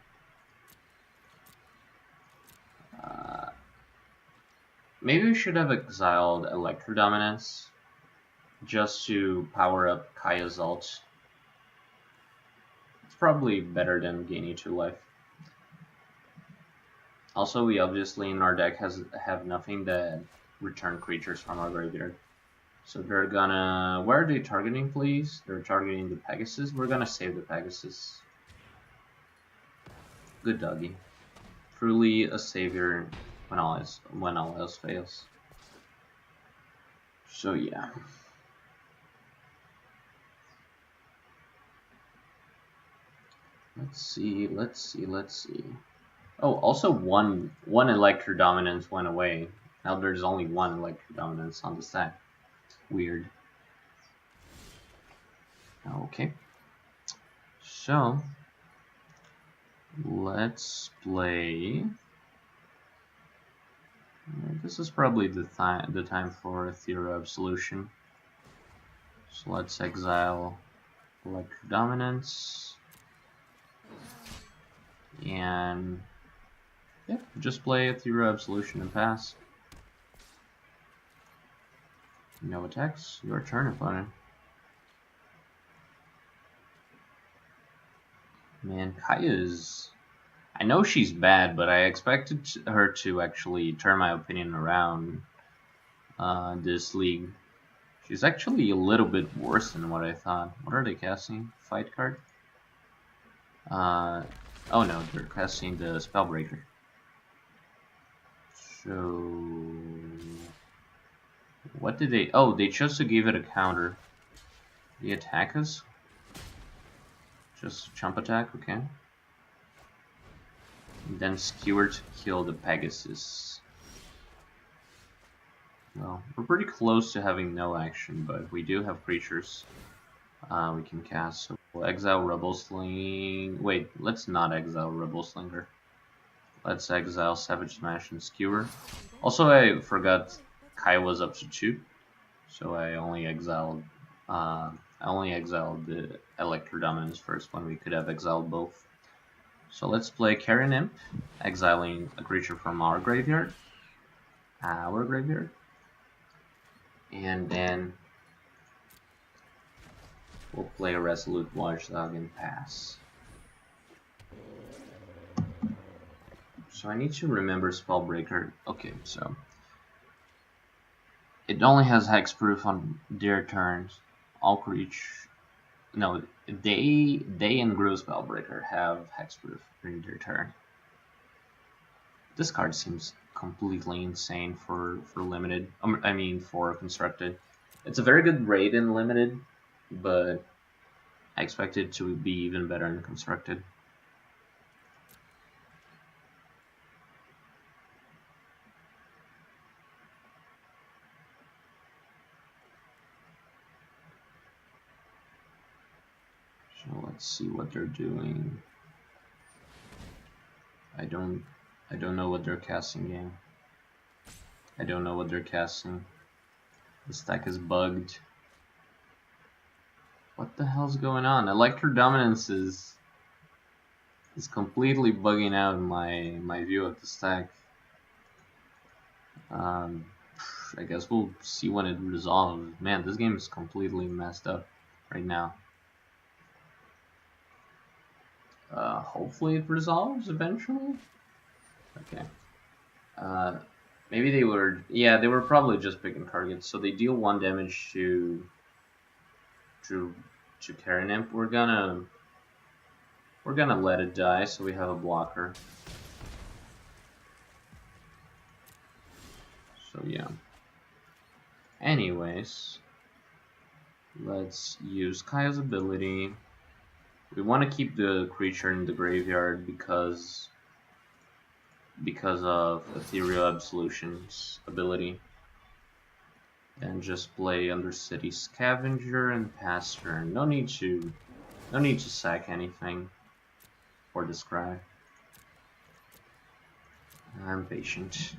Speaker 1: Maybe we should have exiled Electro Dominance, just to power up Kaya's ult. It's probably better than gaining 2 life. Also, we obviously in our deck have nothing that return creatures from our graveyard. So they're gonna... Where are they targeting, please? They're targeting the Pegasus. We're gonna save the Pegasus. Good doggy. Truly a savior when all else fails. So yeah. Let's see. Oh, also one Electro Dominance went away. Now there's only 1 Electro Dominance on the stack. Weird. Okay. So let's play. This is probably the time for Ethereal Absolution. So let's exile Electro Dominance. And yeah, just play Ethereal Absolution and pass. No attacks. Your turn, opponent. Man, Kaya's... I know she's bad, but I expected her to actually turn my opinion around this league. She's actually a little bit worse than what I thought. What are they casting? Fight card? Oh no, they're casting the Spellbreaker. So... What did they... Oh, they chose to give it a counter. Did they attack us? Just jump attack, okay. And then Skewer to kill the Pegasus. Well, we're pretty close to having no action, but we do have creatures we can cast. So we'll exile Rebel Sling. Wait, let's not exile Rebel Slinger. Let's exile Savage Smash and Skewer. Also, I forgot Kai was up to 2, so I only exiled the Electro Dominance first when we could have exiled both. So let's play Carrion Imp, exiling a creature from our graveyard. And then we'll play a Resolute Watchdog and pass. So I need to remember Spellbreaker. Okay, so it only has hexproof on their turns. All creatures... No, they and Grow Spellbreaker have hexproof during their turn. This card seems completely insane for limited. I mean for constructed. It's a very good raid in limited, but I expect it to be even better in constructed. So let's see what they're doing. I don't know what they're casting, game. I don't know what they're casting. The stack is bugged. What the hell's going on? Electro Dominance is completely bugging out my view of the stack. I guess we'll see when it resolves. Man, this game is completely messed up right now. Hopefully it resolves eventually. Okay. Maybe they were... Yeah, they were probably just picking targets. So they deal 1 damage to Carrion Imp. We're gonna let it die so we have a blocker. So yeah. Anyways, let's use Kaya's ability. We want to keep the creature in the graveyard because because of Ethereal Absolution's ability. Then just play Undercity Scavenger and pass turn. No need to sack anything or describe. I'm patient.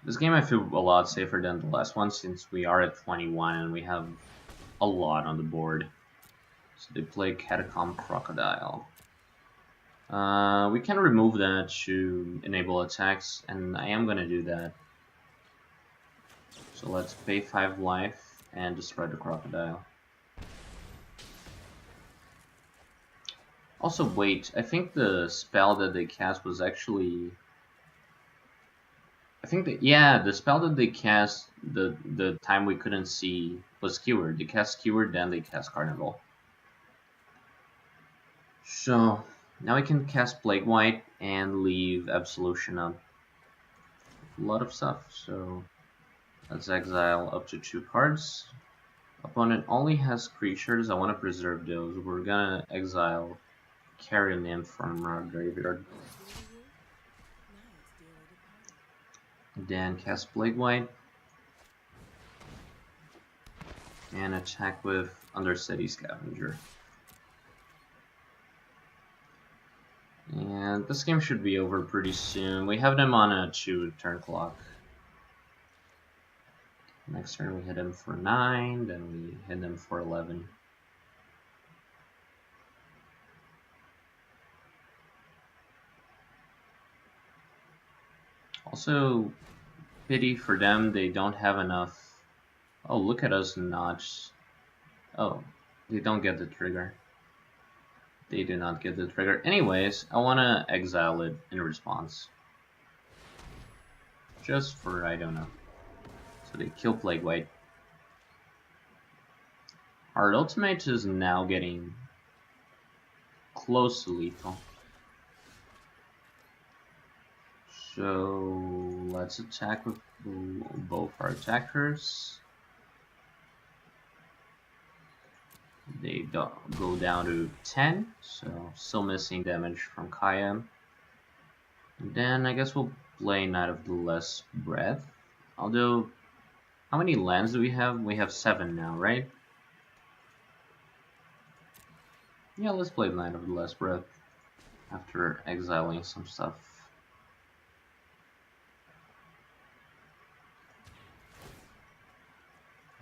Speaker 1: This game I feel a lot safer than the last one since we are at 21 and we have a lot on the board. So they play Catacomb Crocodile. We can remove that to enable attacks, and I am gonna do that. So let's pay 5 life and destroy the crocodile. Also, wait, I think the spell that they cast was actually... I think that, yeah, the spell that they cast the time we couldn't see was Skewer. They cast Skewer, then they cast Carnival. So, now we can cast Plague White and leave Absolution up. A lot of stuff, so let's exile up to 2 cards. Opponent only has creatures, I want to preserve those. We're gonna exile Carrion Nymph from our graveyard. Then cast Plague White. And attack with Undercity Scavenger. And this game should be over pretty soon. We have them on a 2 turn clock. Next turn we hit him for 9, then we hit him for 11. Also, pity for them, they don't have enough. Oh, look at us not. Oh, they don't get the trigger. They do not get the trigger. Anyways, I want to exile it in response. Just for, I don't know. So they kill Plague White. Our ultimate is now getting close to lethal. So let's attack with both our attackers. They go down to 10, so still missing damage from Kaya. And then I guess we'll play Knight of the Less Breath. Although, how many lands do we have? We have 7 now, right? Yeah, let's play Knight of the Less Breath after exiling some stuff.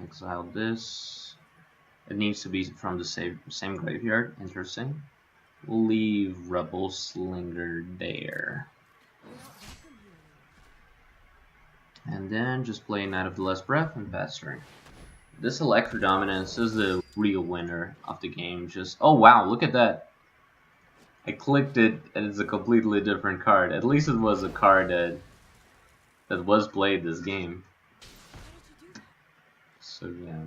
Speaker 1: Exile this. It needs to be from the same graveyard. Interesting. We'll leave Rebel Slinger there. And then just play Knight of the Less Breath and pass turn. This Electro Dominance is the real winner of the game. Just, oh wow, look at that. I clicked it and it's a completely different card. At least it was a card that was played this game. So yeah.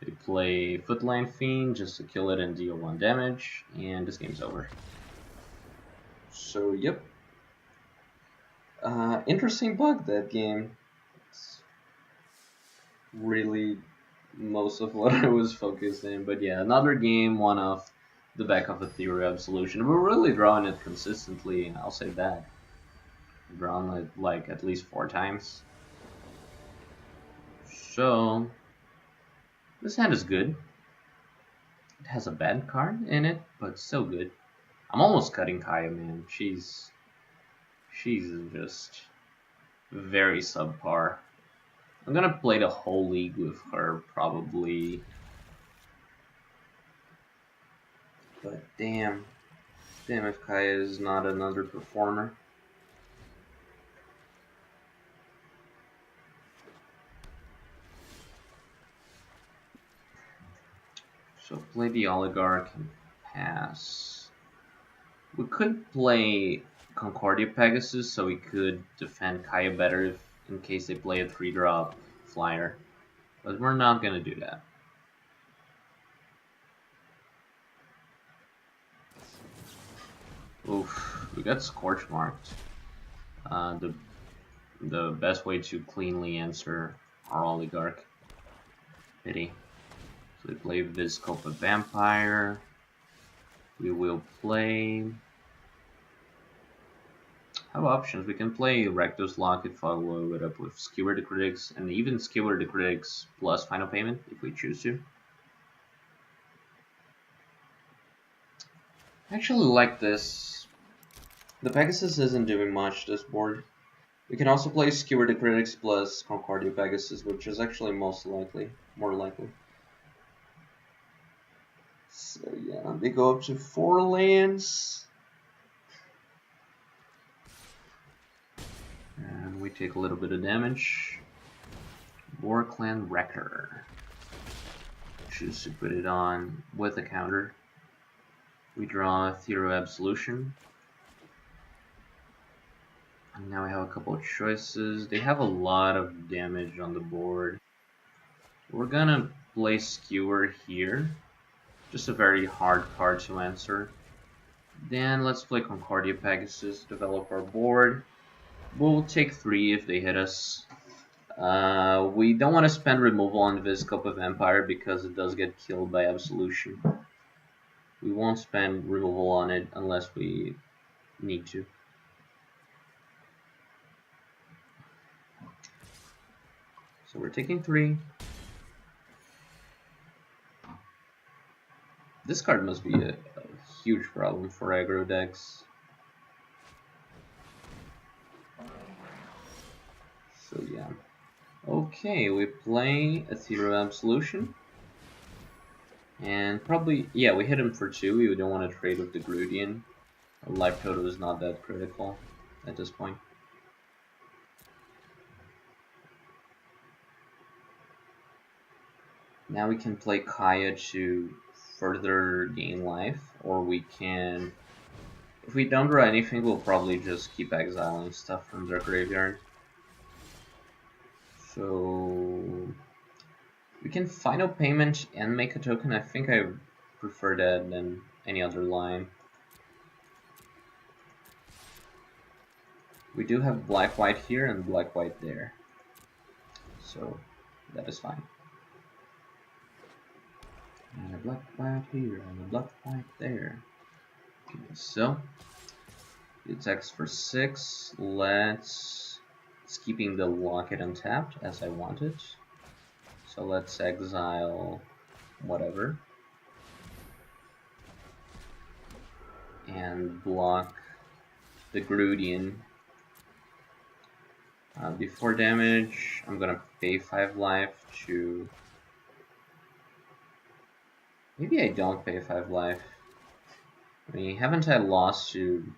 Speaker 1: They play Footline Fiend just to kill it and deal 1 damage, and this game's over. So yep. Interesting bug, that game. It's really most of what I was focused in, but yeah, another game, one off the back of Ethereal Absolution. We're really drawing it consistently, I'll say that. We've drawn it like at least 4 times. So this hand is good. It has a bad card in it, but still good. I'm almost cutting Kaya, man. She's just very subpar. I'm gonna play the whole league with her, probably. But damn if Kaya is not an underperformer. So play the Oligarch and pass. We could play Concordia Pegasus so we could defend Kaya better if, in case they play a 3-drop flyer. But we're not gonna do that. Oof, we got Scorch Marked. The best way to cleanly answer our Oligarch. Pity. So we play Viscopa Vampire. We will play have options. We can play Rakdos Locket, follow it up with Skewer the Critics, and even Skewer the Critics plus Final Payment if we choose to. I actually like this. The Pegasus isn't doing much this board. We can also play Skewer the Critics plus Concordia Pegasus, which is actually more likely. So yeah, they go up to 4 lands. And we take a little bit of damage. War Clan Wrecker. Choose to put it on with a counter. We draw Thero Absolution. And now we have a couple of choices. They have a lot of damage on the board. We're gonna play Skewer here. Just a very hard card to answer. Then let's play Concordia Pegasus, develop our board. We'll take 3 if they hit us. We don't want to spend removal on Viscope of Empire because it does get killed by Absolution. We won't spend removal on it unless we need to. So we're taking 3. This card must be a huge problem for aggro decks. So yeah. Okay, we play a Thero Absolution. And probably, yeah, we hit him for 2. We don't want to trade with the Grudian. Our life total is not that critical at this point. Now we can play Kaya to further gain life, or we can... If we don't draw anything, we'll probably just keep exiling stuff from their graveyard. So... we can Final Payment and make a token. I think I prefer that than any other line. We do have black-white here and black-white there. So that is fine. And a black-white here and a black-white there. Okay, so it attacks for 6. It's keeping the Locket untapped as I want it. So let's exile whatever. And block the Grudian. Before damage, I'm gonna pay 5 life to... Maybe I don't pay 5 life. I mean, haven't I lost to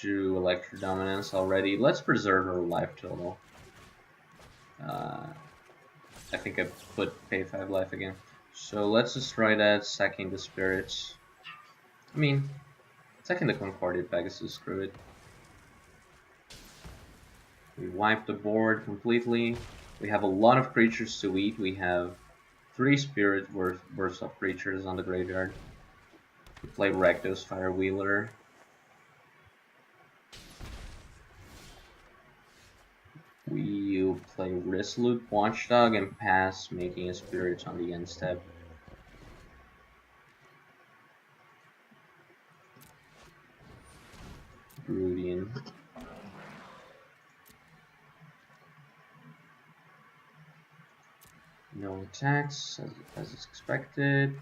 Speaker 1: Electro Dominance already? Let's preserve our life total. I think I put pay 5 life again. So let's destroy that, sacking the spirits. I mean, sacking the Concordia Pegasus, screw it. We wipe the board completely. We have a lot of creatures to eat. We have 3 spirit worth of creatures on the graveyard. We play Rakdos Firewheeler. We'll play Resolute Watchdog and pass, making a spirit on the end step. Grudian. No attacks, as expected.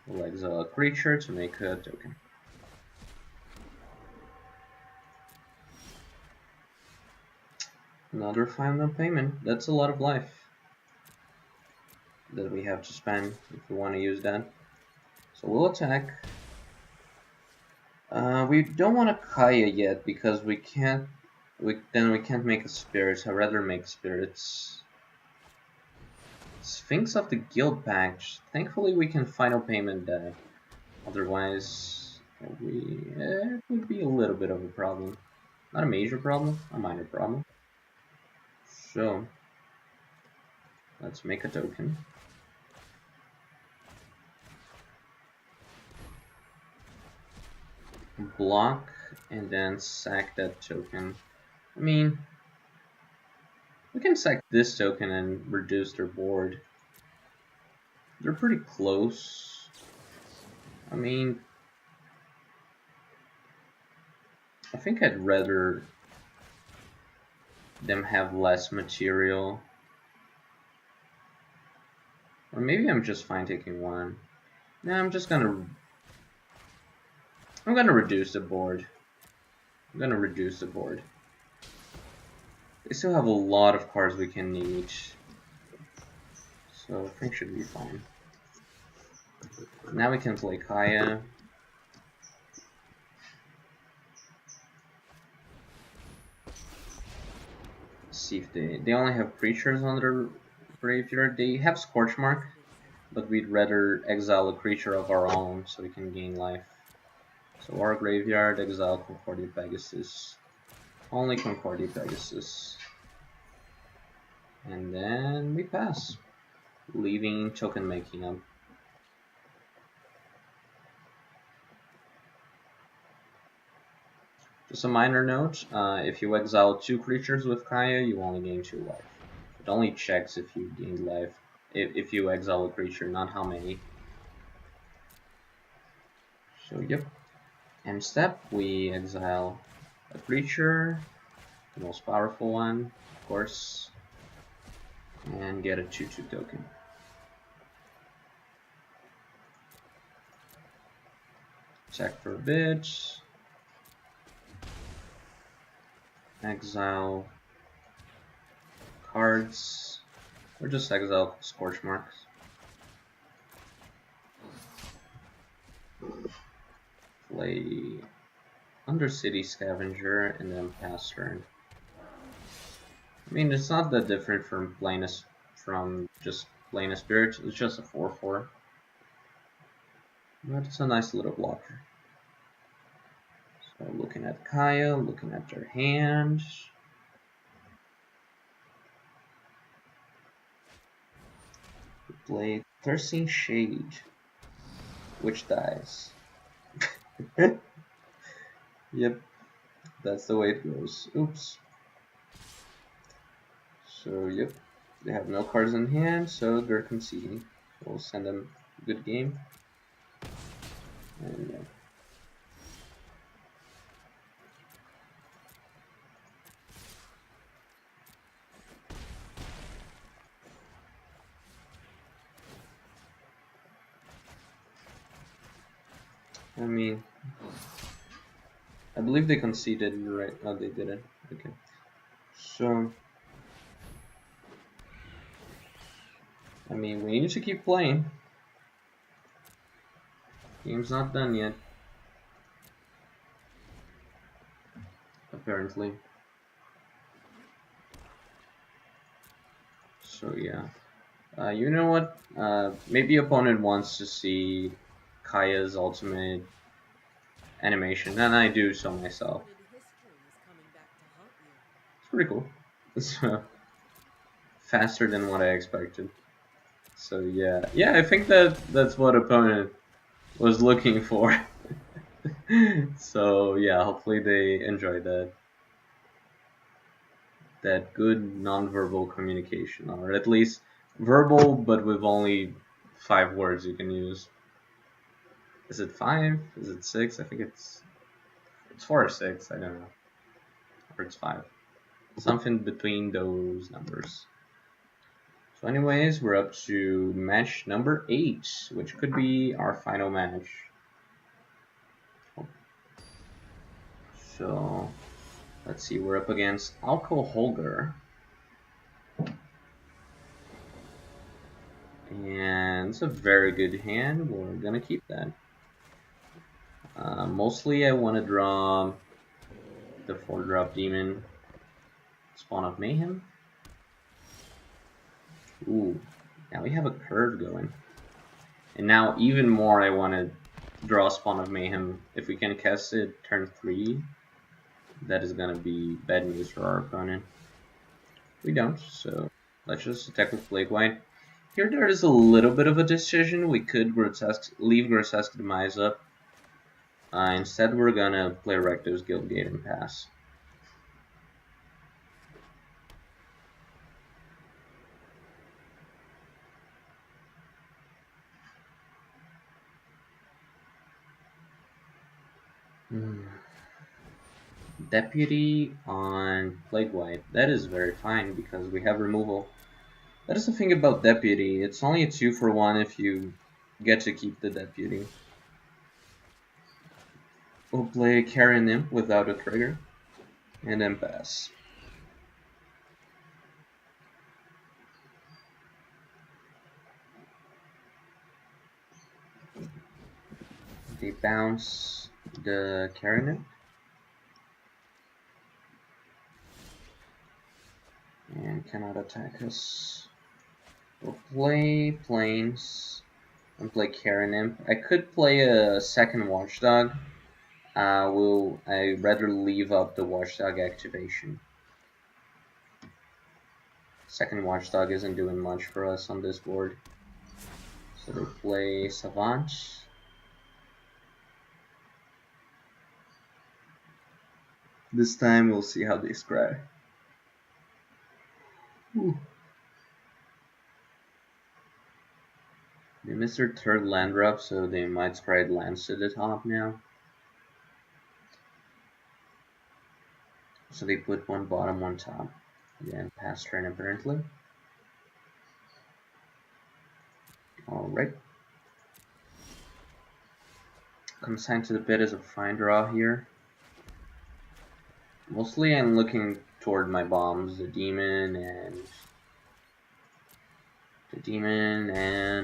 Speaker 1: We'll exile a creature to make a token. Another Final Payment. That's a lot of life that we have to spend if we want to use that. So we'll attack. We don't want to Kaya yet because we can't. Then we can't make a spirit. I'd rather make spirits. Sphinx of the Guild Pact. Thankfully, we can Final Payment that. Otherwise, it would be a little bit of a problem. Not a major problem, a minor problem. So, let's make a token. Block, and then sack that token. I mean, we can sack this token and reduce their board. They're pretty close. I mean, I think I'd rather them have less material. Or maybe I'm just fine taking one. No, I'm gonna reduce the board. I'm gonna reduce the board. They still have a lot of cards we can need. So I think should be fine. Now we can play Kaya. See if they only have creatures on their graveyard. They have Scorchmark, but we'd rather exile a creature of our own so we can gain life. So our graveyard, exile Concordia Pegasus. Only Concordia Pegasus. And then we pass, leaving token making up. Just a minor note, if you exile 2 creatures with Kaya, you only gain 2 life. It only checks if you gained life. If you exile a creature, not how many. So yep. End step, we exile a creature, the most powerful one, of course, and get a 2/2 token. Check for a bit. Exile cards, or just exile Scorch Marks. Play Undercity Scavenger and then pass turn. I mean, it's not that different from just playing a Spirit. It's just a 4/4. But it's a nice little blocker. So looking at Kaya, looking at their hand. Play Thirsting Shade, which dies. Yep, that's the way it goes. Oops. So yep, they have no cards in hand, so they're conceding. We'll send them a good game. And yeah. I mean, I believe they conceded, right? Oh, they didn't. Okay. So, I mean, we need to keep playing. Game's not done yet. Apparently. So, yeah. You know what? Maybe opponent wants to see Kaya's ultimate animation, and I do so myself. It's pretty cool. It's faster than what I expected. So yeah, I think that's what opponent was looking for. So yeah, hopefully they enjoyed that good non-verbal communication, or at least verbal, but with only 5 words you can use. Is it 5? Is it 6? I think it's 4 or 6. I don't know, or it's 5. Something between those numbers. So anyways, we're up to match number 8, which could be our final match. So let's see, we're up against Alco Holger. And it's a very good hand. We're gonna keep that. Mostly I want to draw the 4-drop demon, Spawn of Mayhem. Ooh, now we have a curve going. And now even more I want to draw Spawn of Mayhem. If we can cast it turn 3, that is gonna be bad news for our opponent. We don't, so let's just attack with Plague White. Here there is a little bit of a decision. We could leave Grotesque Demise up. Instead we're gonna play Recto's Guildgate and pass. Deputy on Plague White. That is very fine because we have removal. That is the thing about Deputy. It's only a 2-for-1 if you get to keep the Deputy. We'll play Carrion Imp without a trigger, and then pass. They bounce the Carrion Imp. And cannot attack us. We'll play Plains and play Carrion Imp. I could play a second Watchdog. I'd rather leave up the Watchdog activation. Second Watchdog isn't doing much for us on this board. So they play Savant. This time we'll see how they scry. Ooh. They missed their third land drop, so they might scry lands to the top now. So they put one bottom, one top. Again, pass turn apparently. Alright. Consigned to the pit is a fine draw here. Mostly I'm looking toward my bombs, the demon and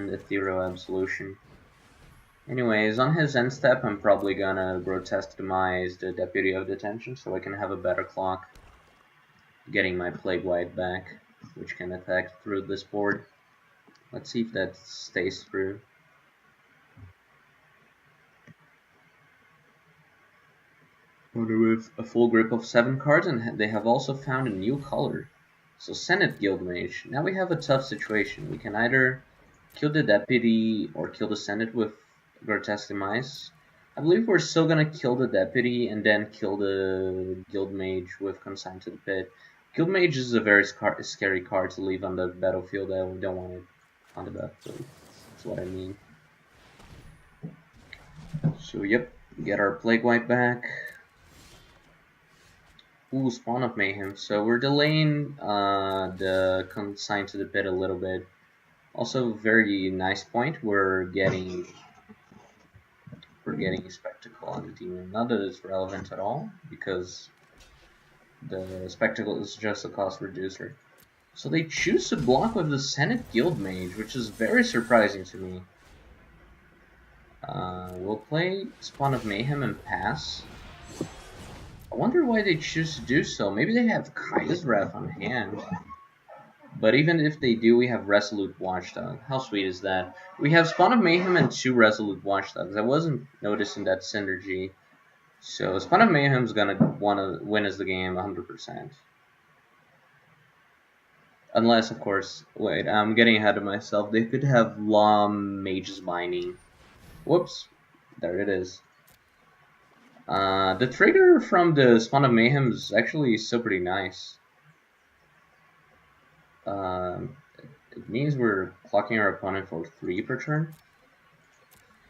Speaker 1: Ethereal Absolution. Anyways, on his end step, I'm probably gonna Grotesque Demise the Deputy of Detention so I can have a better clock. Getting my Plague White back, which can attack through this board. Let's see if that stays through. With a full grip of 7 cards, and they have also found a new color. So Senate Guild Mage. Now we have a tough situation. We can either kill the Deputy or kill the Senate with Grotesque Demise. I believe we're still gonna kill the Deputy and then kill the Guild Mage with Consigned to the Pit. Guild Mage is a very scary card to leave on the battlefield. I don't want it on the battlefield. That's what I mean. So yep, get our Plague White back. Ooh, Spawn of Mayhem. So we're delaying the Consigned to the Pit a little bit. Also, very nice point. We're getting a Spectacle on the Demon. Not that it's relevant at all, because the Spectacle is just a cost reducer. So they choose to block with the Senate Guild Mage, which is very surprising to me. We'll play Spawn of Mayhem and pass. I wonder why they choose to do so. Maybe they have Kaya's Wrath on hand. But even if they do, we have Resolute Watchdog. How sweet is that? We have Spawn of Mayhem and 2 Resolute Watchdogs. I wasn't noticing that synergy. So Spawn of Mayhem's gonna wanna win as the game 100%. Unless, of course, wait, I'm getting ahead of myself. They could have Law Mage's Binding. Whoops. There it is. The trigger from the Spawn of Mayhem is actually still pretty nice. It means we're clocking our opponent for 3 per turn.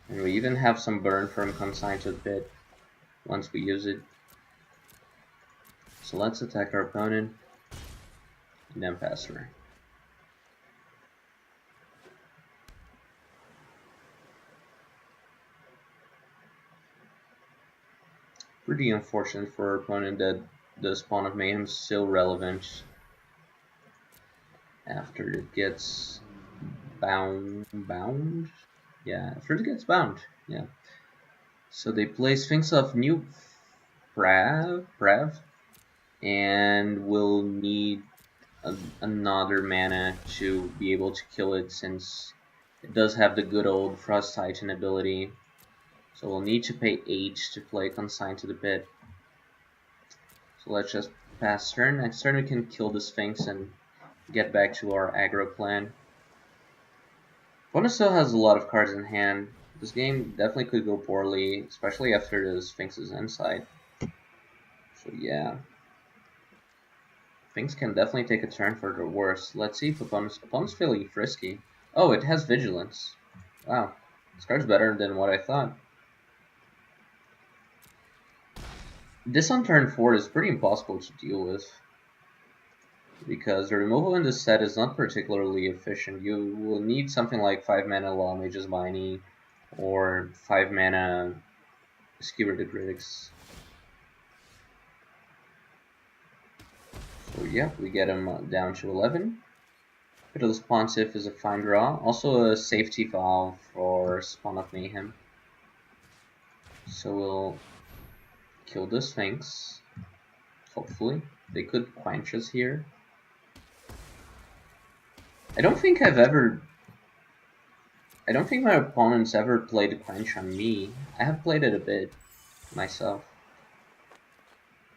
Speaker 1: And we even have some burn from Consigned to the Pit once we use it. So let's attack our opponent, and then pass her. Pretty unfortunate for our opponent that the Spawn of Mayhem is still relevant after it gets bound? Yeah, after it gets bound, yeah. So they play Sphinx of New Prav, and we'll need another mana to be able to kill it, since it does have the good old Frost Titan ability. So we'll need to pay 8 to play Consigned to the Pit. So let's just pass turn. Next turn we can kill the Sphinx and get back to our aggro plan. Opponent still has a lot of cards in hand. This game definitely could go poorly, especially after the Sphinx's inside. So yeah. Sphinx can definitely take a turn for the worse. Let's see if opponent's feeling frisky. Oh, it has Vigilance. Wow. This card's better than what I thought. This on turn 4 is pretty impossible to deal with, because the removal in this set is not particularly efficient. You will need something like 5 mana Law Mage's Viney, or 5 mana Skewer the Critics. So yeah, we get him down to 11. Pitiless Pontiff is a fine draw, also a safety valve for Spawn of Mayhem. So we'll kill the Sphinx, hopefully. They could quench us here. I don't think my opponents ever played Quench on me. I have played it a bit myself.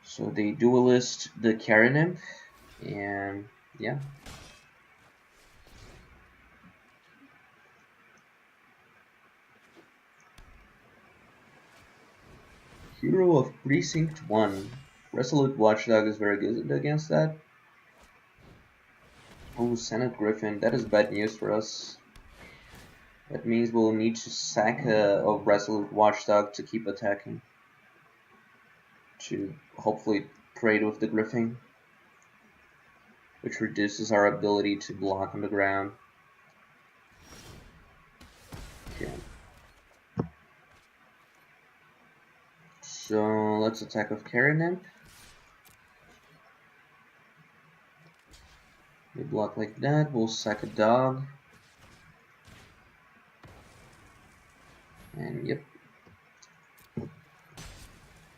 Speaker 1: So they duelist the Karen, and yeah. Hero of Precinct 1. Resolute Watchdog is very good against that. Oh, Senate Griffin, that is bad news for us. That means we'll need to sack a Resolute Watchdog to keep attacking. To hopefully trade with the Griffin, which reduces our ability to block on the ground. Okay. So let's attack with Karen. We block like that, we'll sack a dog. And yep.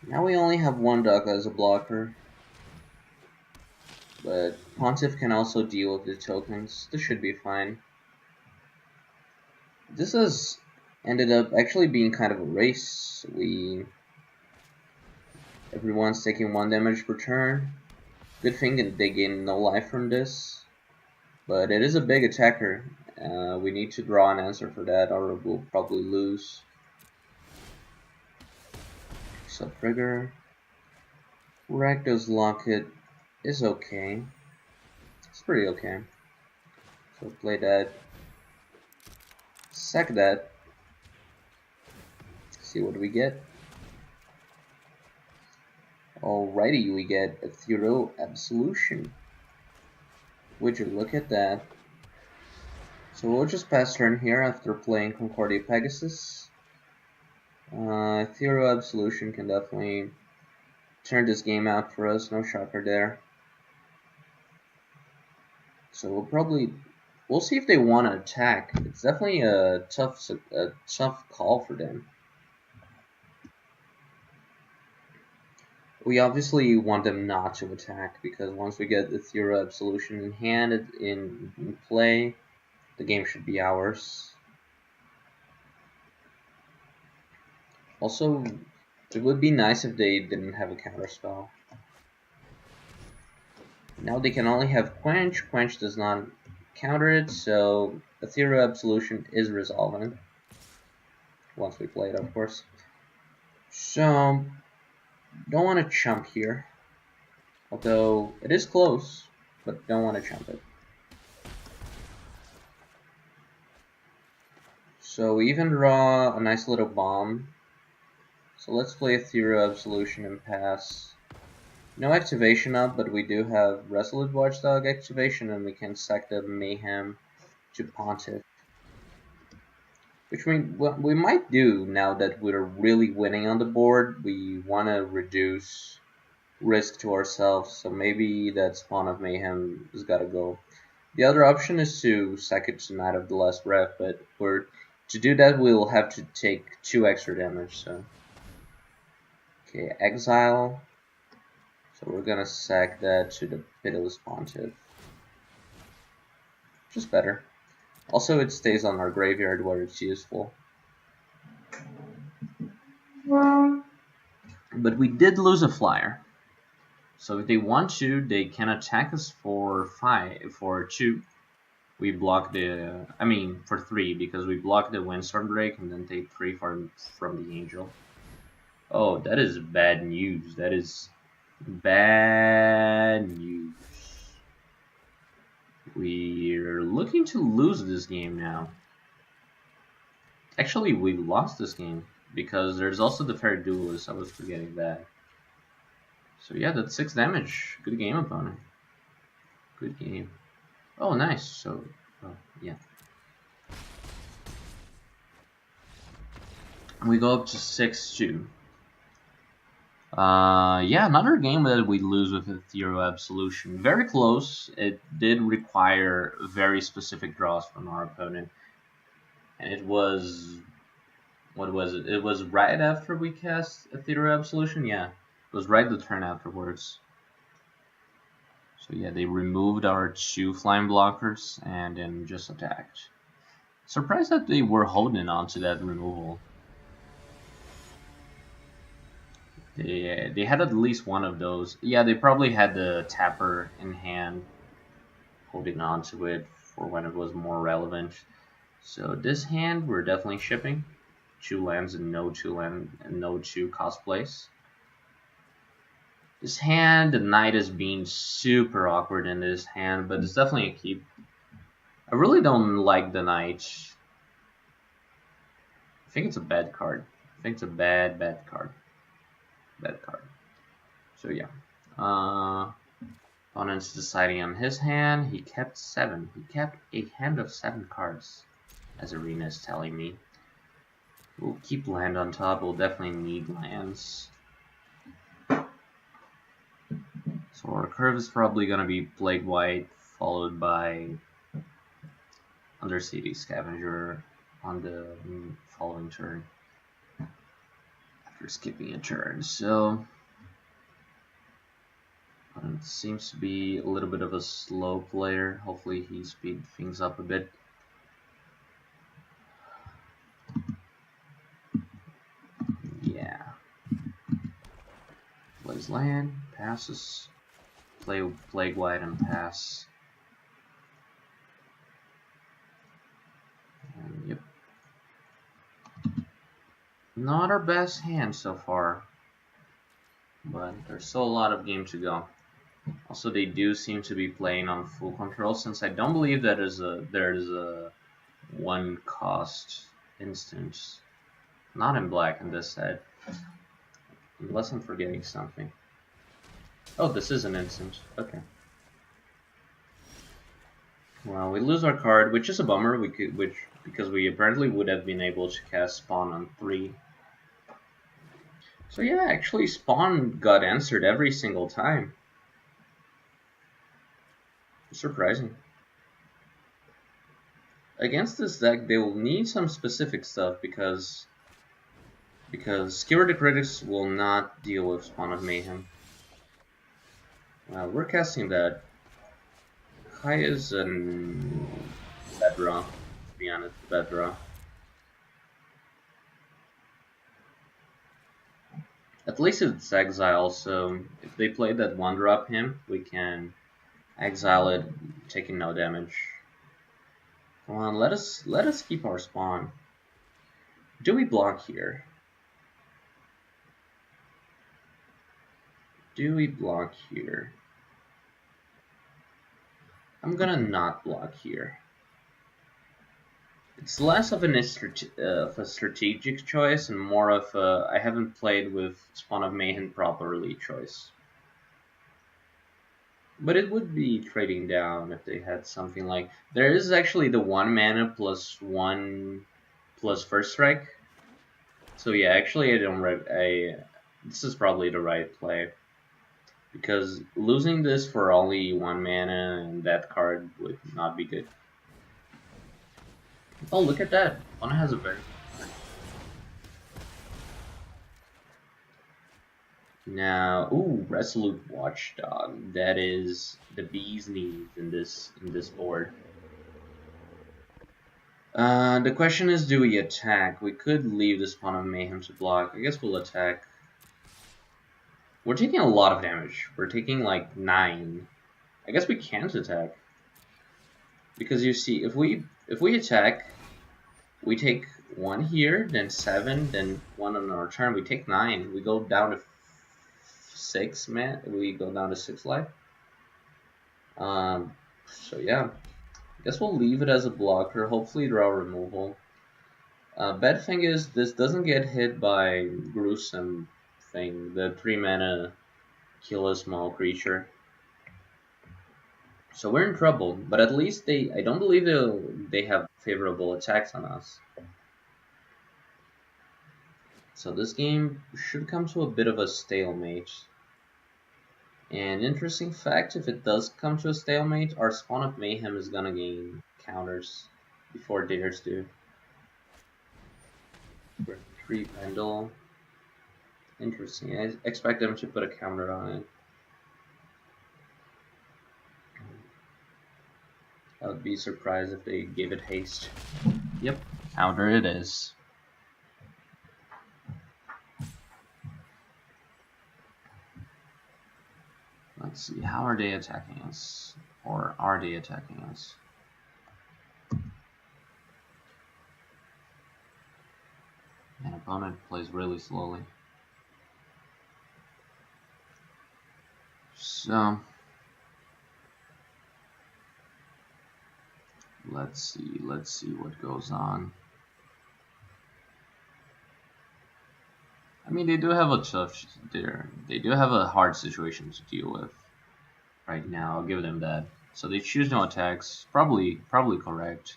Speaker 1: Now we only have one dog as a blocker. But Pontiff can also deal with the tokens. This should be fine. This has ended up actually being kind of a race. Everyone's taking 1 damage per turn. Good thing they gain no life from this. But it is a big attacker. We need to draw an answer for that, or we'll probably lose. Sub-trigger. Rakdos Locket is okay. It's pretty okay. So play that. Sack that. See what we get. Alrighty, we get Ethereal Absolution. Would you look at that? So we'll just pass turn here after playing Concordia Pegasus. Ethereal Absolution can definitely turn this game out for us, no shocker there. So we'll see if they want to attack. It's definitely a tough call for them. We obviously want them not to attack, because once we get Ethereal Absolution in hand, in play, the game should be ours. Also, it would be nice if they didn't have a counterspell. Now they can only have Quench. Quench does not counter it, so Ethereal Absolution is resolving. Once we play it, of course. So, don't want to chump here. Although, it is close, but don't want to chump it. So we even draw a nice little bomb. So let's play Ethereal Absolution and pass. No activation up, but we do have Resolute Watchdog activation, and we can sack the Mayhem to Pontiff. Which we might do now that we're really winning on the board. We want to reduce risk to ourselves, so maybe that Spawn of Mayhem has got to go. The other option is to sack it to Knight of the Last Breath, but to do that we'll have to take 2 extra damage. So okay, exile. So we're gonna sack that to the Pitiless Pontiff. Just better. Also, it stays on our graveyard where it's useful. But we did lose a flyer. So if they want to, they can attack us for 2. We block the, for 3, because we block the Windstorm Drake and then take 3 from the Angel. Oh, that is bad news. That is bad news. We're looking to lose this game now. Actually, we lost this game, because there's also the Fair Duelist. I was forgetting that. So yeah, that's 6 damage. Good game, opponent. Good game. Oh, nice. So, yeah. We go up to 6-2. Yeah, another game that we lose with Ethereal Absolution. Very close. It did require very specific draws from our opponent. And it was... What was it? It was right after we cast Ethereal Absolution? Yeah. It was right the turn afterwards. So yeah, they removed our 2 flying blockers and then just attacked. Surprised that they were holding on to that removal. They had at least one of those. Yeah, they probably had the tapper in hand, holding on to it for when it was more relevant. So this hand we're definitely shipping. 2 lands and no 2 cosplays. This hand, the knight is being super awkward in this hand, but it's definitely a keep. I really don't like the knight. I think it's a bad card. I think it's a bad card. Bad card. So yeah. Opponent's deciding on his hand. He kept 7. He kept a hand of 7 cards, as Arena is telling me. We'll keep land on top. We'll definitely need lands. So our curve is probably going to be Plague White, followed by Undercity Scavenger on the following turn. After skipping a turn. So it seems to be a little bit of a slow player. Hopefully he speeds things up a bit. Yeah. Plays land, passes, play Plague White and pass. And yep. Not our best hand so far, but there's still a lot of game to go. Also, they do seem to be playing on full control, since I don't believe that there's a 1 cost instance. Not in black in this set. Unless I'm forgetting something. Oh, this is an instant. Okay. Well, we lose our card, which is a bummer. Because we apparently would have been able to cast Spawn on 3. So yeah, actually Spawn got answered every single time. Surprising. Against this deck, they will need some specific stuff because Skewer the Critics will not deal with Spawn of Mayhem. We're casting that. High is an bad draw, to be honest, bad draw. At least it's exile, so if they play that 1-drop him, we can exile it, taking no damage. Come on, let us keep our spawn. Do we block here? Do we block here? I'm gonna not block here. It's less of a strategic choice and more of a I haven't played with Spawn of Mayhem properly choice. But it would be trading down if they had something like... There is actually the 1 mana plus 1 plus first strike. So yeah, actually this is probably the right play. Because losing this for only 1 mana and that card would not be good. Oh, look at that. One has a very... Now, ooh, Resolute Watchdog. That is the bee's knees in this board. The question is, do we attack? We could leave the Spawn of Mayhem to block. I guess we'll attack. We're taking a lot of damage. We're taking like 9. I guess we can't attack. Because you see, if we attack, we take 1 here, then 7, then 1 on our turn. We take 9. We go down to 6, man. We go down to 6 life. So yeah, I guess we'll leave it as a blocker. Hopefully draw removal. Bad thing is this doesn't get hit by gruesome thing. The 3 mana kill a small creature. So we're in trouble, but at least I don't believe they have favorable attacks on us. So this game should come to a bit of a stalemate. And interesting fact, if it does come to a stalemate, our Spawn of Mayhem is gonna gain counters before theirs do. 3 Pendle. Interesting. I expect them to put a counter on it. I would be surprised if they gave it haste. Yep, counter it is. Let's see, how are they attacking us? Or are they attacking us? An opponent plays really slowly. So let's see what goes on. I mean, they do have a tough there. They do have a hard situation to deal with right now. I'll give them that. So they choose no attacks. Probably correct.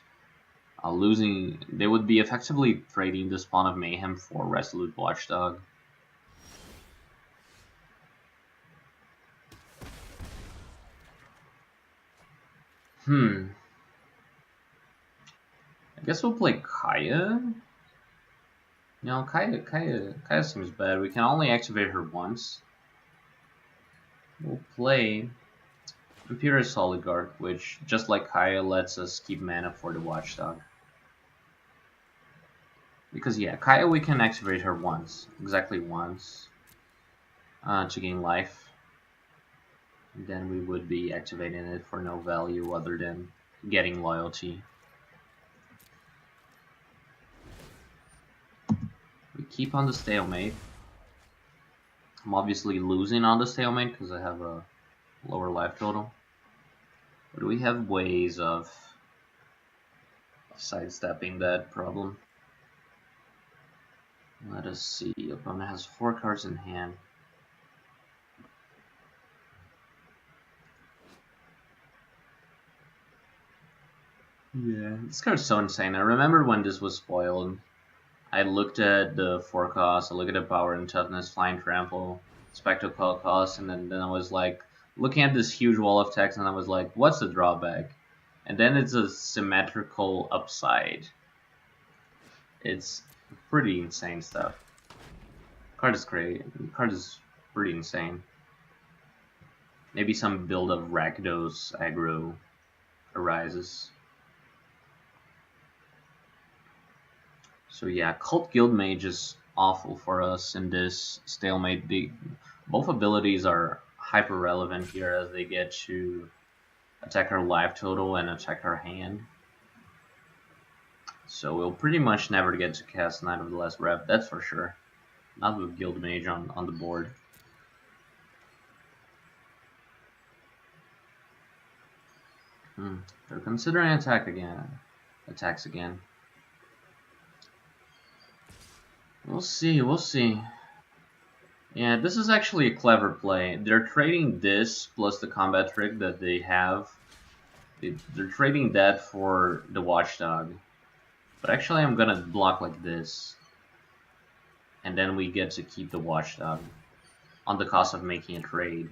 Speaker 1: Losing, they would be effectively trading the Spawn of Mayhem for Resolute Watchdog. I guess we'll play Kaya. No, Kaya seems bad. We can only activate her once. We'll play Imperious Oligarch, which, just like Kaya, lets us keep mana for the Watchdog. Because, yeah, Kaya, we can activate her once. Exactly once. To gain life. And then we would be activating it for no value other than getting loyalty. We keep on the stalemate. I'm obviously losing on the stalemate because I have a lower life total. But we have ways of sidestepping that problem. Let us see. Opponent has 4 cards in hand. Yeah, this card's so insane. I remember when this was spoiled. I looked at the 4 costs, I looked at the power and toughness, flying trample, spectacle cost, and then I was like looking at this huge wall of text, and I was like, what's the drawback? And then it's a symmetrical upside. It's pretty insane stuff. Card is great. Card is pretty insane. Maybe some build of Rakdos aggro arises. So yeah, Cult Guild Mage is awful for us in this stalemate. Both abilities are hyper relevant here as they get to attack our life total and attack our hand. So we'll pretty much never get to cast Knight of the Last Breath, that's for sure. Not with Guild Mage on the board. They're considering attacks again. We'll see. Yeah, this is actually a clever play. They're trading this plus the combat trick that they have. They're trading that for the Watchdog. But actually I'm gonna block like this. And then we get to keep the Watchdog on the cost of making a trade.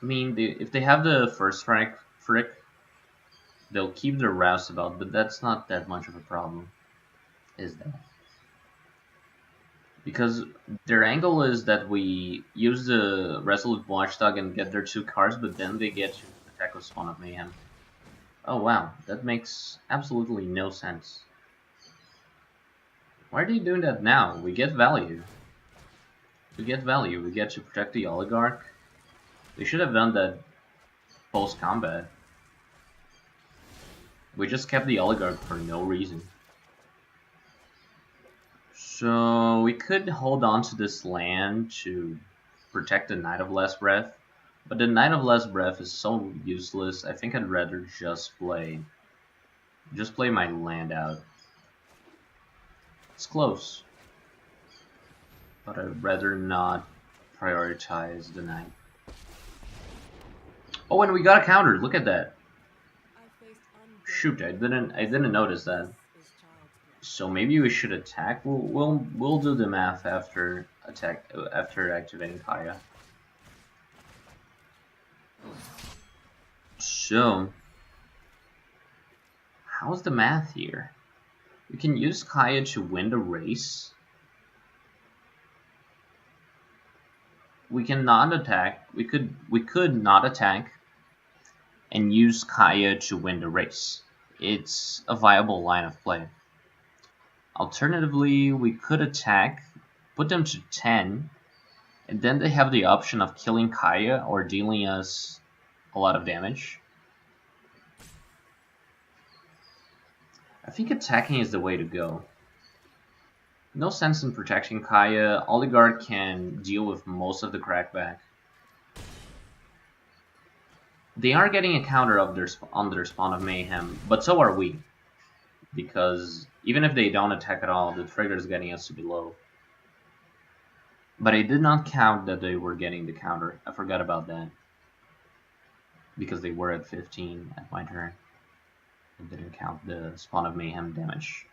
Speaker 1: I mean, if they have the first frick, they'll keep their Roustabout, but that's not that much of a problem, is that? Because their angle is that we use the Resolute Watchdog and get their 2 cards, but then they get to attack with Spawn of Mayhem. Oh wow, that makes absolutely no sense. Why are they doing that now? We get value. We get to protect the Oligarch. They should have done that post-combat. We just kept the Oligarch for no reason. So we could hold on to this land to protect the Knight of Last Breath, but the Knight of Last Breath is so useless. I think I'd rather just play my land out. It's close, but I'd rather not prioritize the knight. Oh, and we got a counter. Look at that. Shoot, I didn't notice that. So maybe we should attack. We'll do the math after activating Kaya. So how's the math here? We can use Kaya to win the race. We cannot attack. We could not attack and use Kaya to win the race. It's a viable line of play. Alternatively, we could attack, put them to 10, and then they have the option of killing Kaya or dealing us a lot of damage. I think attacking is the way to go. No sense in protecting Kaya. Oligarch can deal with most of the crackback. They are getting a counter on their Spawn of Mayhem, but so are we. Because even if they don't attack at all, the trigger is getting us to be low. But I did not count that they were getting the counter. I forgot about that. Because they were at 15 at my turn. I didn't count the Spawn of Mayhem damage.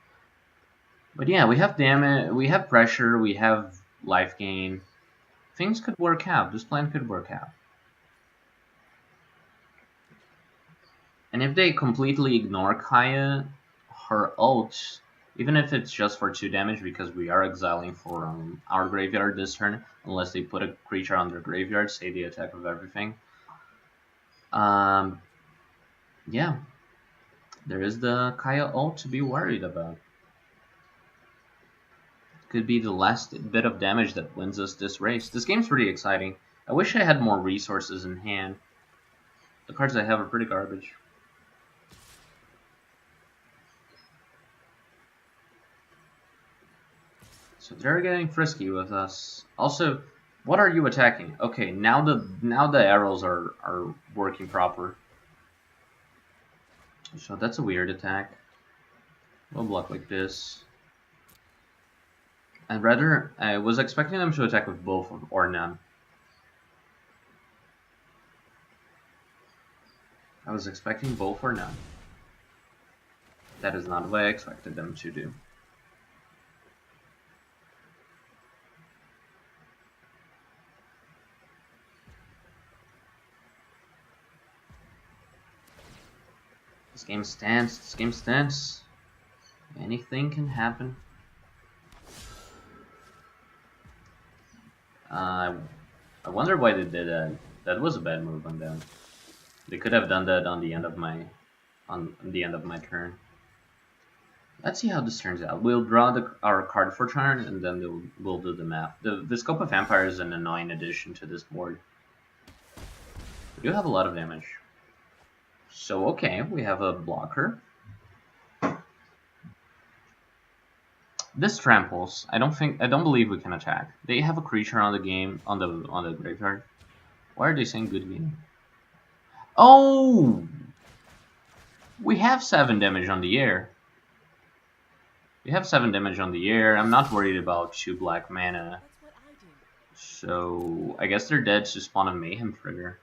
Speaker 1: But yeah, we have damage, we have pressure, we have life gain. Things could work out. This plan could work out. And if they completely ignore Kaya, her ult, even if it's just for 2 damage, because we are exiling from our graveyard this turn, unless they put a creature on their graveyard, say the attack of everything. Yeah, there is the Kaya ult to be worried about. Could be the last bit of damage that wins us this race. This game's pretty exciting. I wish I had more resources in hand. The cards I have are pretty garbage. So they're getting frisky with us. Also, what are you attacking? Okay, now the arrows are working proper. So that's a weird attack. We'll block like this. And rather, I was expecting them to attack with both or none. I was expecting both or none. That is not what I expected them to do. This game stands. This game stands. Anything can happen. I wonder why they did that. That was a bad move on them. They could have done that on the end of my turn. Let's see how this turns out. We'll draw our card for turn, and then we'll do the math. The Scope of Empire is an annoying addition to this board. We do have a lot of damage. So okay, we have a blocker. This tramples. I don't believe we can attack. They have a creature on the game on the graveyard. Why are they saying good game? Oh, we have 7 damage on the air. We have 7 damage on the air. I'm not worried about 2 black mana. So I guess they're dead to Spawn of Mayhem trigger.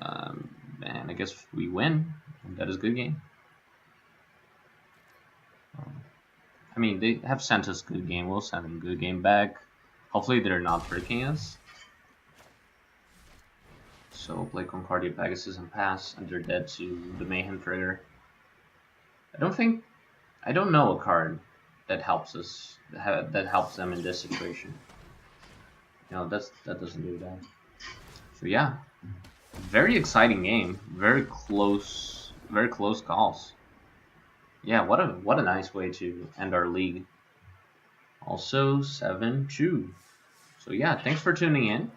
Speaker 1: And I guess we win. That is a good game. I mean, they have sent us good game. We'll send them good game back. Hopefully they're not tricking us. So play Concordia Pegasus and pass, and they're dead to the Mayhem trigger. I don't know a card that helps us, that helps them in this situation. No, that doesn't do that. So yeah, very exciting game. Very close calls. Yeah, what a nice way to end our league. Also 7-2. So yeah, thanks for tuning in.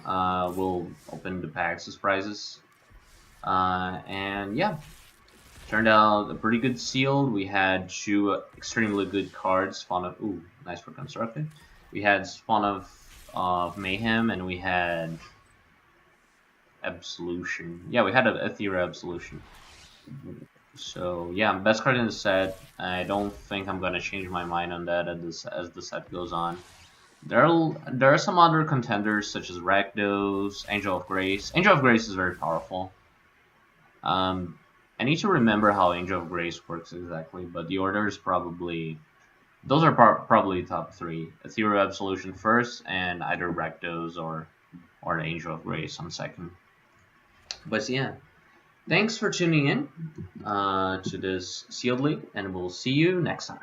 Speaker 1: We'll open the packs as prizes. And yeah, turned out a pretty good sealed. We had 2 extremely good cards. Spawn of nice for constructed. We had Spawn of Mayhem, and we had Absolution. Yeah, we had a Aethera Absolution. So yeah, best card in the set. I don't think I'm gonna change my mind on that as the set goes on. There are some other contenders such as Rakdos, Angel of Grace. Angel of Grace is very powerful. I need to remember how Angel of Grace works exactly, but the order is probably... Those are probably top 3. Ethereal Absolution first, and either Rakdos or the Angel of Grace on second. But yeah, thanks for tuning in to this Sealed League, and we'll see you next time.